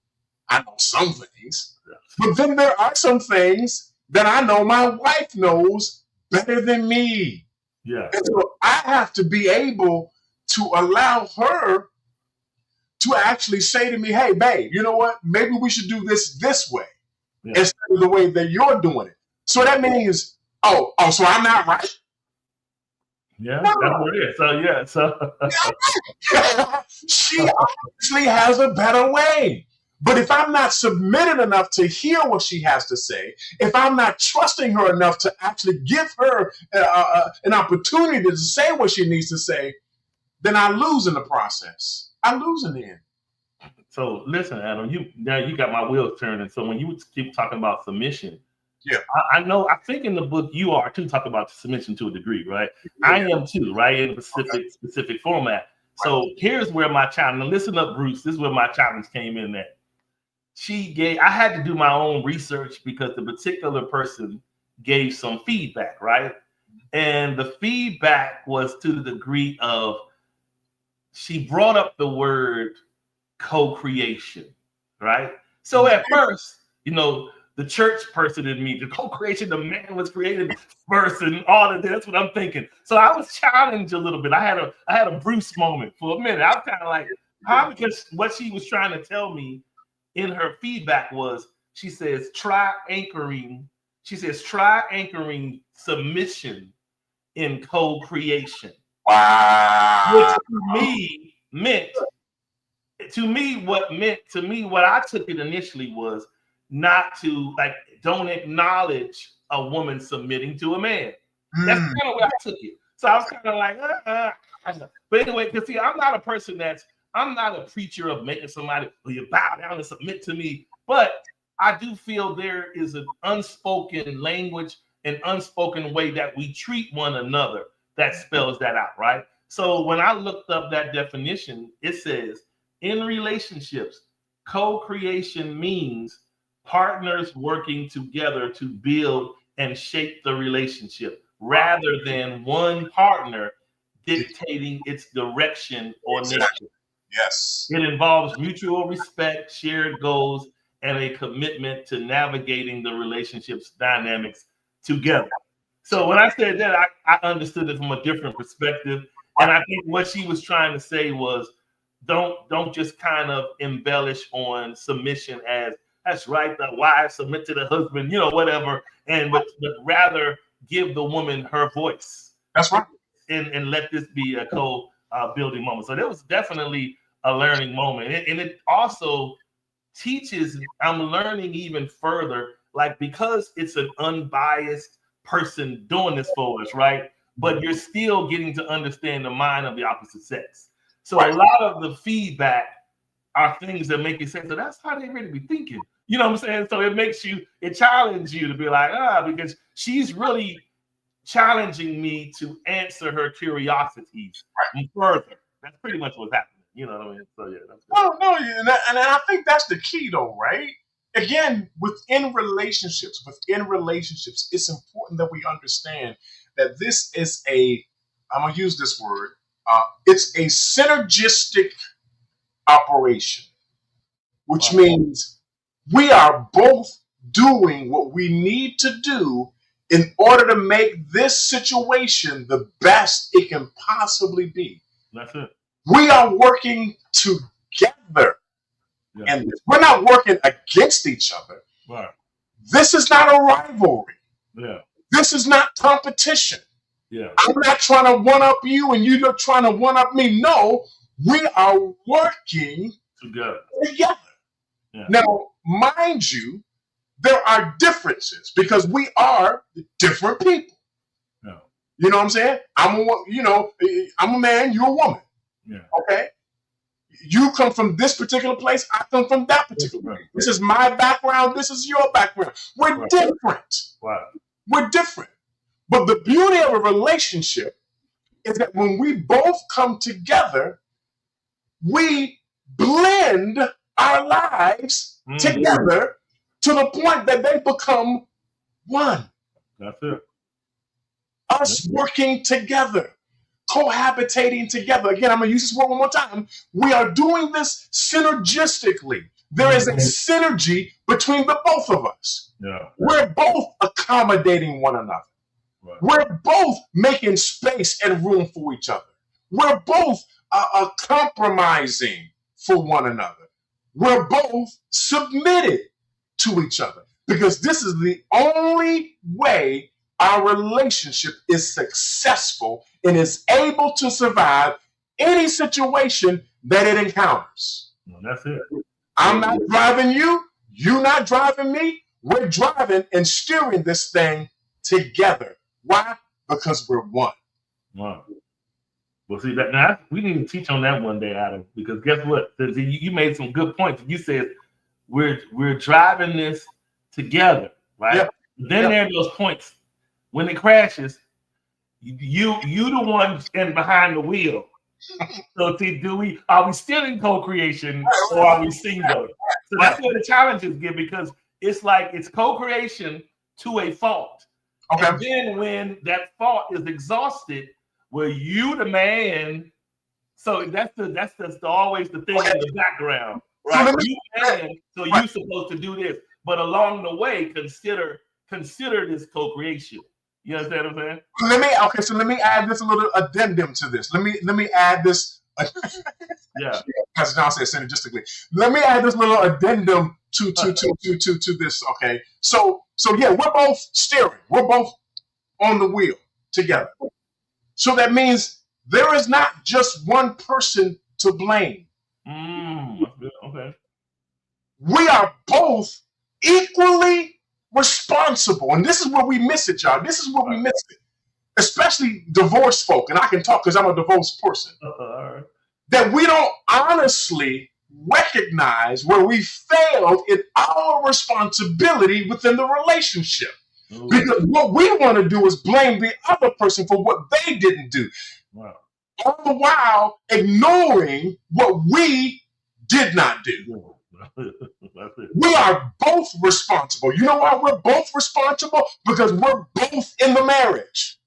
But then there are some things that I know my wife knows better than me. Yeah. And so I have to be able to allow her to actually say to me, hey, babe, you know what? Maybe we should do this way. Yeah. Instead of the way that you're doing it. So that means, so I'm not right? Yeah, no. That's what it is. So she obviously has a better way. But if I'm not submitted enough to hear what she has to say, if I'm not trusting her enough to actually give her an opportunity to say what she needs to say, then I lose in the process. I lose in the end. So listen, Adam, you got my wheels turning. So when you keep talking about submission, I think in the book you are too talking about submission to a degree, right? Yeah. I am too, right? In a specific format. So here's where my challenge. Now listen up, Bruce. This is where my challenge came in. That I had to do my own research because the particular person gave some feedback, right? And the feedback was to the degree of she brought up the word co-creation, right? So at first, the church person in me, the co-creation, the man was created first, and all of that. That's what I'm thinking. So I was challenged a little bit. I had a Bruce moment for a minute. I was kind of like, how? Because what she was trying to tell me in her feedback was, she says, try anchoring submission in co-creation. Wow. Which what I took it initially was, not to don't acknowledge a woman submitting to a man. That's kind of where I took it. So I was kind of like, But anyway, because see, I'm not a preacher of making somebody, you bow down and submit to me. But I do feel there is an unspoken language, an unspoken way that we treat one another that spells that out, right? So when I looked up that definition, it says, in relationships, co-creation means partners working together to build and shape the relationship rather than one partner dictating its direction or nature. Yes. It involves mutual respect, shared goals, and a commitment to navigating the relationship's dynamics together. So when I said that, I understood it from a different perspective. And I think what she was trying to say was, don't just kind of embellish on submission as that's right, the wife submit to the husband, whatever, but rather give the woman her voice. That's right. And let this be a building moment. So there was definitely a learning moment. And it also teaches, I'm learning even further, because it's an unbiased person doing this for us, right? But you're still getting to understand the mind of the opposite sex. So a lot of the feedback are things that make you say, so that's how they really be thinking. You know what I'm saying? So it challenges you to be like, because she's really challenging me to answer her curiosities further. That's pretty much what's happening. You know what I mean? So yeah, that's good. No, and I think that's the key though, right? Again, within relationships, it's important that we understand that this is I'm gonna use this word, it's a synergistic operation, which means we are both doing what we need to do in order to make this situation the best it can possibly be. That's it. We are working together. Yeah. And we're not working against each other. Right. This is not a rivalry. Yeah. This is not competition. Yeah. I'm not trying to one-up you and you're trying to one-up me. No, we are working together. Yeah. Now, mind you, there are differences because we are different people. Yeah. You know what I'm saying? I'm a man, you're a woman. Yeah. Okay? You come from this particular place, I come from that particular place. This is my background, this is your background. We're different. Wow. We're different. But the beauty of a relationship is that when we both come together, we blend our lives together to the point that they become one. That's it. Us working together, cohabitating together. Again, I'm going to use this word one more time. We are doing this synergistically. There is a synergy between the both of us. Yeah. We're both accommodating one another. Right. We're both making space and room for each other. We're both compromising for one another. We're both submitted to each other because this is the only way our relationship is successful and is able to survive any situation that it encounters. Well, that's it. I'm not driving you. You're not driving me. We're driving and steering this thing together. Why? Because we're one. Wow. Well, see that now we need to teach on that one day, Adam. Because guess what? You made some good points. You said we're driving this together, right? Yep. Then there are those points when it crashes. You the one in behind the wheel. So are we still in co-creation or are we single? So that's where the challenges get because it's like it's co-creation to a fault. Okay. And then when that fault is exhausted, where you the man, so that's always the thing in the background, right? You man, so you're supposed to do this, but along the way, consider this co-creation. You understand what I'm saying? So let me add this a little addendum to this. Let me add this. Yeah. As John said, synergistically. Let me add this little addendum to this. Okay. So yeah, we're both steering. We're both on the wheel together. So that means there is not just one person to blame. Okay. We are both equally responsible. And this is where we miss it, y'all. This is where we miss it. Especially divorced folk, and I can talk because I'm a divorced person. That we don't honestly recognize where we failed in our responsibility within the relationship. Because what we want to do is blame the other person for what they didn't do. Wow. All the while ignoring what we did not do. We are both responsible. You know why we're both responsible? Because we're both in the marriage.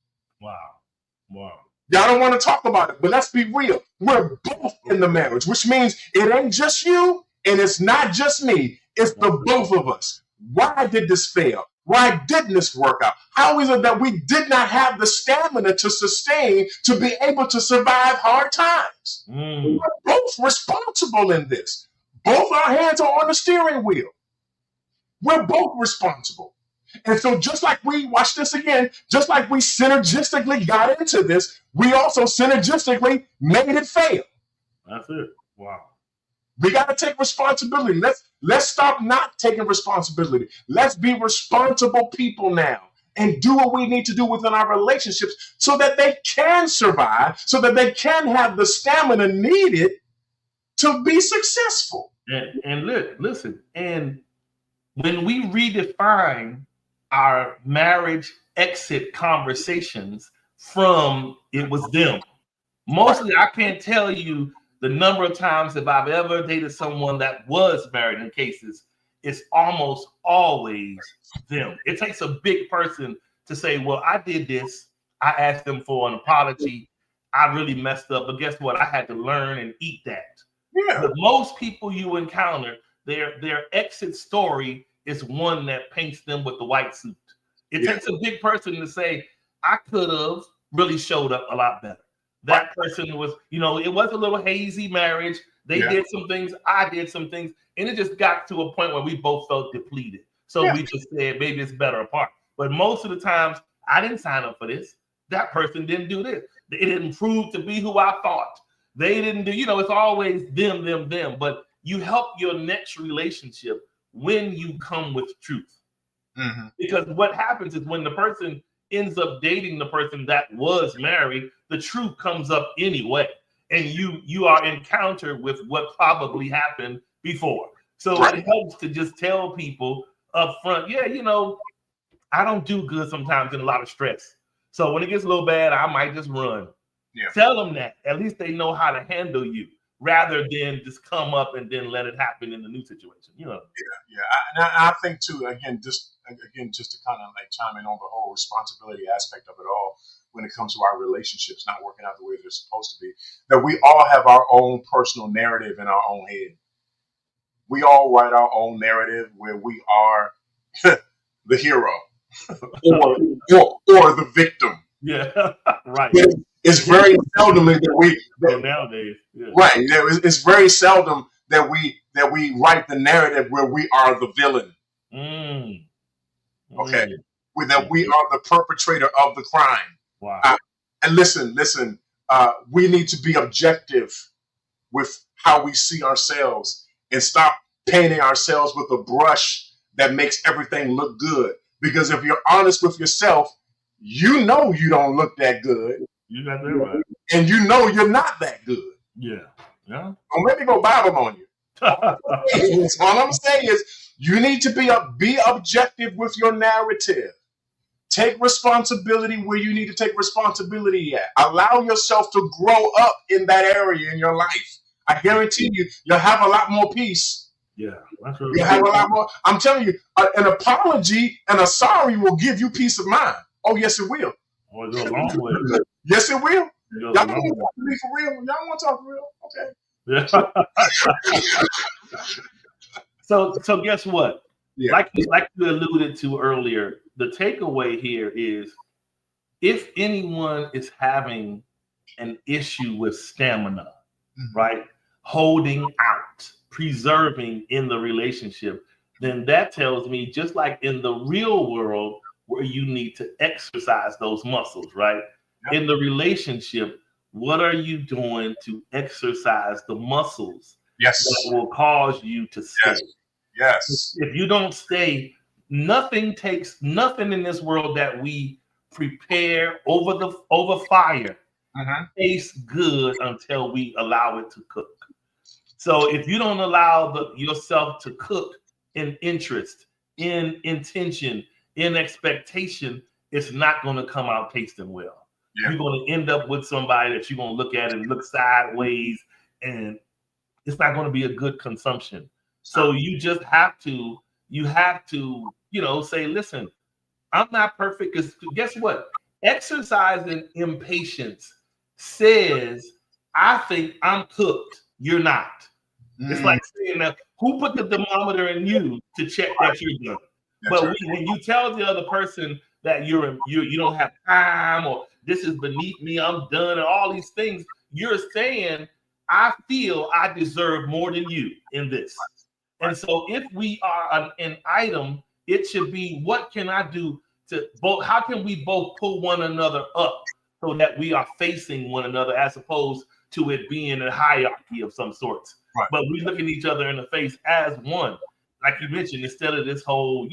Wow. Y'all don't want to talk about it, but let's be real. We're both in the marriage, which means it ain't just you and it's not just me. It's the both of us. Why did this fail? Why didn't this work out? How is it that we did not have the stamina to sustain, to be able to survive hard times? We're both responsible in this. Both our hands are on the steering wheel. We're both responsible. And so just like we, watch this again, just like we synergistically got into this, we also synergistically made it fail. That's it. Wow. We got to take responsibility. Let's stop not taking responsibility. Let's be responsible people now and do what we need to do within our relationships so that they can survive, so that they can have the stamina needed to be successful. And listen, and when we redefine our marriage exit conversations from it was them, mostly I can't tell you the number of times if I've ever dated someone that was married in cases, it's almost always them. It takes a big person to say, well, I did this. I asked them for an apology. I really messed up, but guess what? I had to learn and eat that. Yeah. But most people you encounter, their exit story is one that paints them with the white suit. It takes a big person to say, I could have really showed up a lot better. That person was, it was a little hazy marriage. They did some things. I did some things. And it just got to a point where we both felt depleted. So we just said, maybe it's better apart. But most of the times, I didn't sign up for this. That person didn't do this. It didn't prove to be who I thought. They didn't do, it's always them. But you help your next relationship when you come with truth. Mm-hmm. Because what happens is when the person ends up dating the person that was married, the truth comes up anyway. And you are encountered with what probably happened before. So it helps to just tell people up front, I don't do good sometimes in a lot of stress. So when it gets a little bad, I might just run. Yeah. Tell them that. At least they know how to handle you rather than just come up and then let it happen in the new situation. I think too, just to kind of like chime in on the whole responsibility aspect of it all when it comes to our relationships not working out the way they're supposed to be, that we all have our own personal narrative in our own head. We all write our own narrative where we are the hero or the victim. Yeah, right. It's very seldom that nowadays. Right. It's very seldom that we write the narrative where we are the villain. Okay. That we are the perpetrator of the crime. Wow. And listen, we need to be objective with how we see ourselves and stop painting ourselves with a brush that makes everything look good. Because if you're honest with yourself, you know you don't look that good. You got that right. And you know you're not that good. Yeah. Don't let me go Bible on you. All I'm saying is you need to be objective with your narrative. Take responsibility where you need to take responsibility at. Allow yourself to grow up in that area in your life. I guarantee you'll have a lot more peace. Yeah, that's really you'll have a lot more. I'm telling you, an apology and a sorry will give you peace of mind. Oh, yes, it will. Oh, it's a long way. Yes, it will. Y'all want to talk to me for real? Y'all want to talk for real? Okay. Yeah. So guess what? Yeah. Like you alluded to earlier, the takeaway here is if anyone is having an issue with stamina, right? Holding out, preserving in the relationship, then that tells me just like in the real world where you need to exercise those muscles, right? Yep. In the relationship, what are you doing to exercise the muscles that will cause you to stay? Yes. If you don't stay, nothing in this world that we prepare over fire tastes good until we allow it to cook. So if you don't allow yourself to cook in interest, in intention, in expectation, it's not going to come out tasting well. Yeah. You're going to end up with somebody that you're going to look at and look sideways, and it's not going to be a good consumption. So you just have to, say, listen, I'm not perfect. Because guess what? Exercising impatience says, I think I'm cooked. You're not. It's like saying, that, who put the thermometer in you to check that you're done? But when you tell the other person that you don't have time, or this is beneath me, I'm done, and all these things, you're saying, I feel I deserve more than you in this. And so if we are an item, it should be, what can I do to both? How can we both pull one another up so that we are facing one another, as opposed to it being a hierarchy of some sorts? Right. But we look at each other in the face as one, like you mentioned, instead of this whole,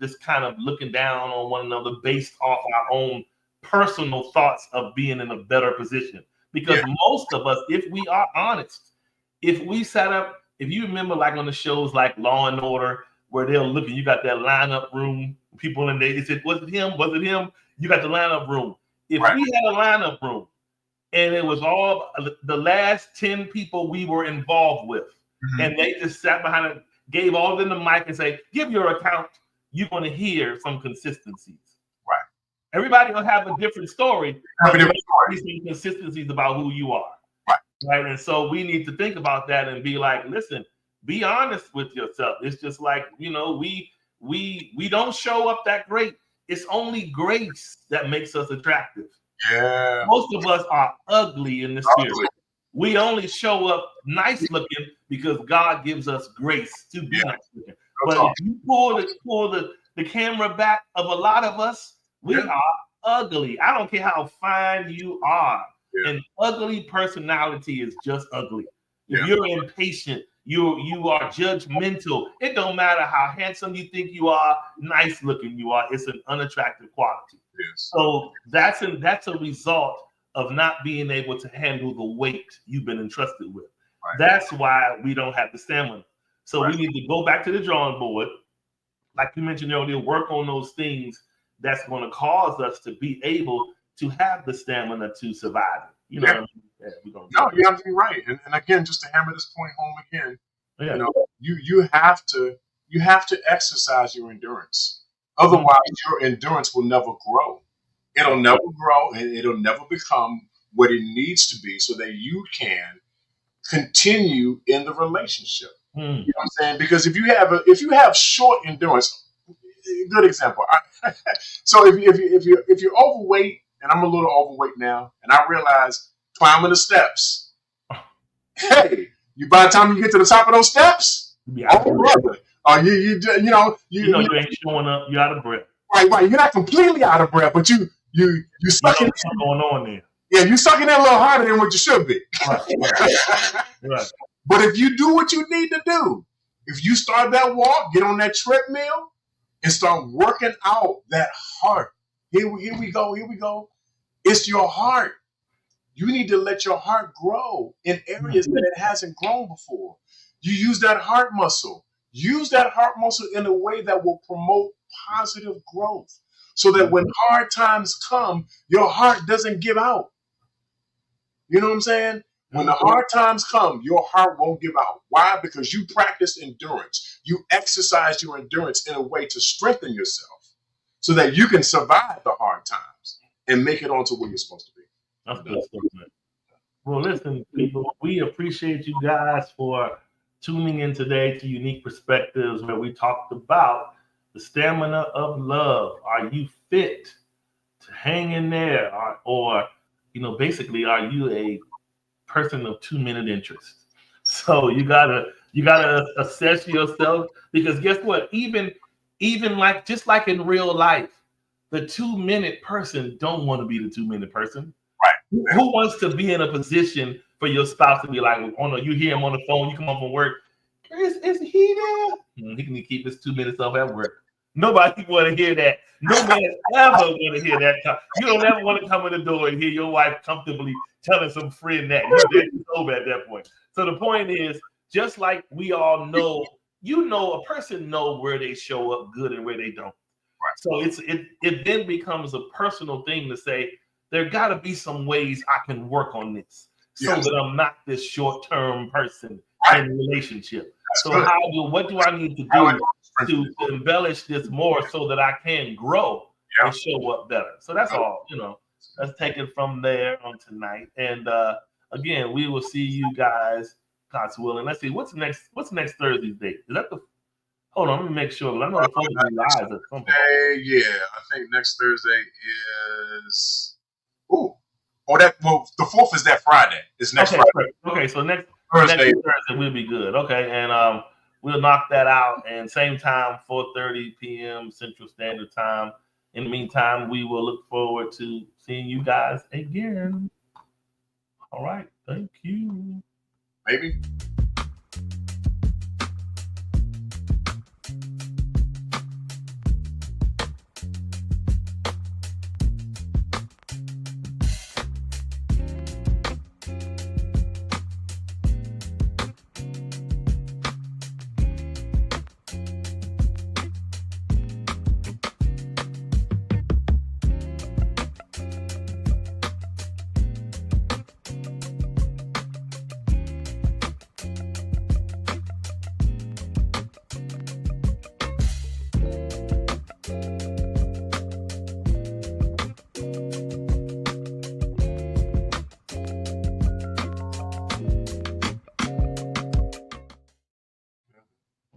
this kind of looking down on one another based off our own personal thoughts of being in a better position. Because most of us, if we are honest, if we set up, if you remember, like on the shows like Law and Order, where they'll look and you got that lineup room, people in there, they said, was it him? Was it him? You got the lineup room. If we had a lineup room and it was all the last 10 people we were involved with, and they just sat behind it, gave all of them the mic and say, give your account, you're going to hear some consistencies. Right. Everybody will have a different story. But there will be some consistencies about who you are. Right. And so we need to think about that and be like, listen, be honest with yourself. It's just like, we don't show up that great. It's only grace that makes us attractive. Yeah. Most of us are ugly in the spirit. We only show up nice looking because God gives us grace to be nice looking. But if you pull the camera back of a lot of us, we are ugly. I don't care how fine you are. An ugly personality is just ugly. If you're impatient, you are judgmental. It don't matter how handsome you think you are, nice looking you are. It's an unattractive quality. Yes. So that's a result of not being able to handle the weight you've been entrusted with. Right. That's why we don't have the stamina. So we need to go back to the drawing board, like you mentioned earlier, work on those things that's going to cause us to be able to have the stamina to survive it. What I mean? No, you're absolutely right. And again, just to hammer this point home again, you have to exercise your endurance. Otherwise, your endurance will never grow. It'll never grow, and it'll never become what it needs to be, so that you can continue in the relationship. You know what I'm saying? Because if you have short endurance, good example. So if you're overweight, and I'm a little overweight now, and I realize climbing the steps, hey, by the time you get to the top of those steps, you ain't showing up. You're out of breath. Right. You're not completely out of breath, but you suck it. What's going on there? Yeah, you suck it in a little harder than what you should be. Right. But if you do what you need to do, if you start that walk, get on that treadmill, and start working out that heart. Here we go. It's your heart. You need to let your heart grow in areas that it hasn't grown before. You use that heart muscle. Use that heart muscle in a way that will promote positive growth, so that when hard times come, your heart doesn't give out. You know what I'm saying? When the hard times come, your heart won't give out. Why? Because you practiced endurance. You exercised your endurance in a way to strengthen yourself so that you can survive the hard times and make it onto where you're supposed to be. That's good stuff, man. Well, listen, people, we appreciate you guys for tuning in today to Unique Perspectives, where we talked about the stamina of love. Are you fit to hang in there? Or basically, are you a person of 2-minute interest? So you gotta assess yourself, because guess what? Even like, just like in real life, the 2-minute person don't want to be the 2-minute person. Right. Who wants to be in a position for your spouse to be like, oh no, you hear him on the phone, you come home from work, Is he there? He can keep his 2 minutes off at work. Nobody want to hear that. No man ever want to hear that. You don't ever want to come in the door and hear your wife comfortably telling some friend that. You're over at that point. So the point is, just like we all know, a person know where they show up good and where they don't. Right. So it then becomes a personal thing to say, there got to be some ways I can work on this so that I'm not this short-term person in a relationship. So what do I need to do to embellish this more so that I can grow and show up better? So that's all, let's take it from there on tonight. And again, we will see you guys, God's willing. Let's see, what's next Thursday's date? Is that hold on, let me make sure. I know the phone will be live at some point. Yeah, I think next Thursday is the 4th is that Friday. It's next Friday. Okay, so next Thursday will be good. Okay, and we'll knock that out. And same time, 4:30 p.m. Central Standard Time. In the meantime, we will look forward to seeing you guys again. All right, thank you. Maybe.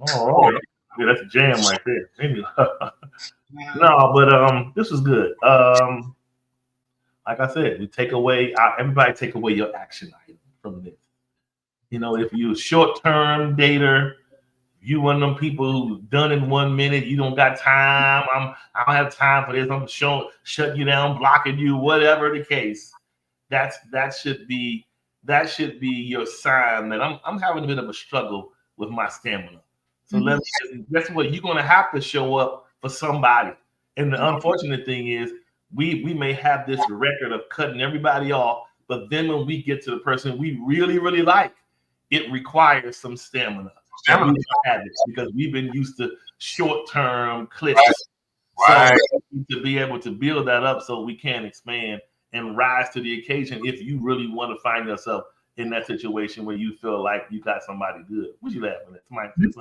Oh, yeah, that's a jam right there. No, but this was good. Like I said, we take away everybody take away your action item from this. If you're a short-term dater, you one of them people who done in 1 minute, you don't got time. I don't have time for this. I'm shutting you down, blocking you, whatever the case. That should be your sign that I'm having a bit of a struggle with my stamina. So that's what you're gonna have to show up for somebody. And the unfortunate thing is we may have this record of cutting everybody off, but then when we get to the person we really, really like, it requires some stamina. Because we've been used to short-term clicks. Right. So to be able to build that up so we can expand and rise to the occasion if you really want to find yourself in that situation where you feel like you got somebody good. What you laughing at?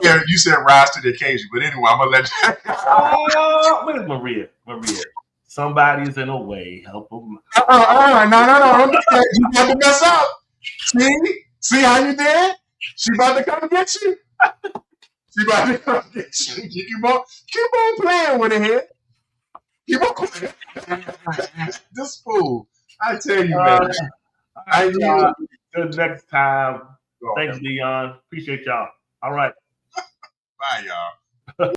Yeah, you said rise to the occasion, but anyway, I'm gonna let you. Where's Maria? Somebody's in a way. Help them. No. You about to mess up. See how you did? She about to come get you. Keep on playing with it here. Keep on playing. This fool. I tell you, man. Till next time. Thanks, Leon. Appreciate y'all. All right. Bye, y'all.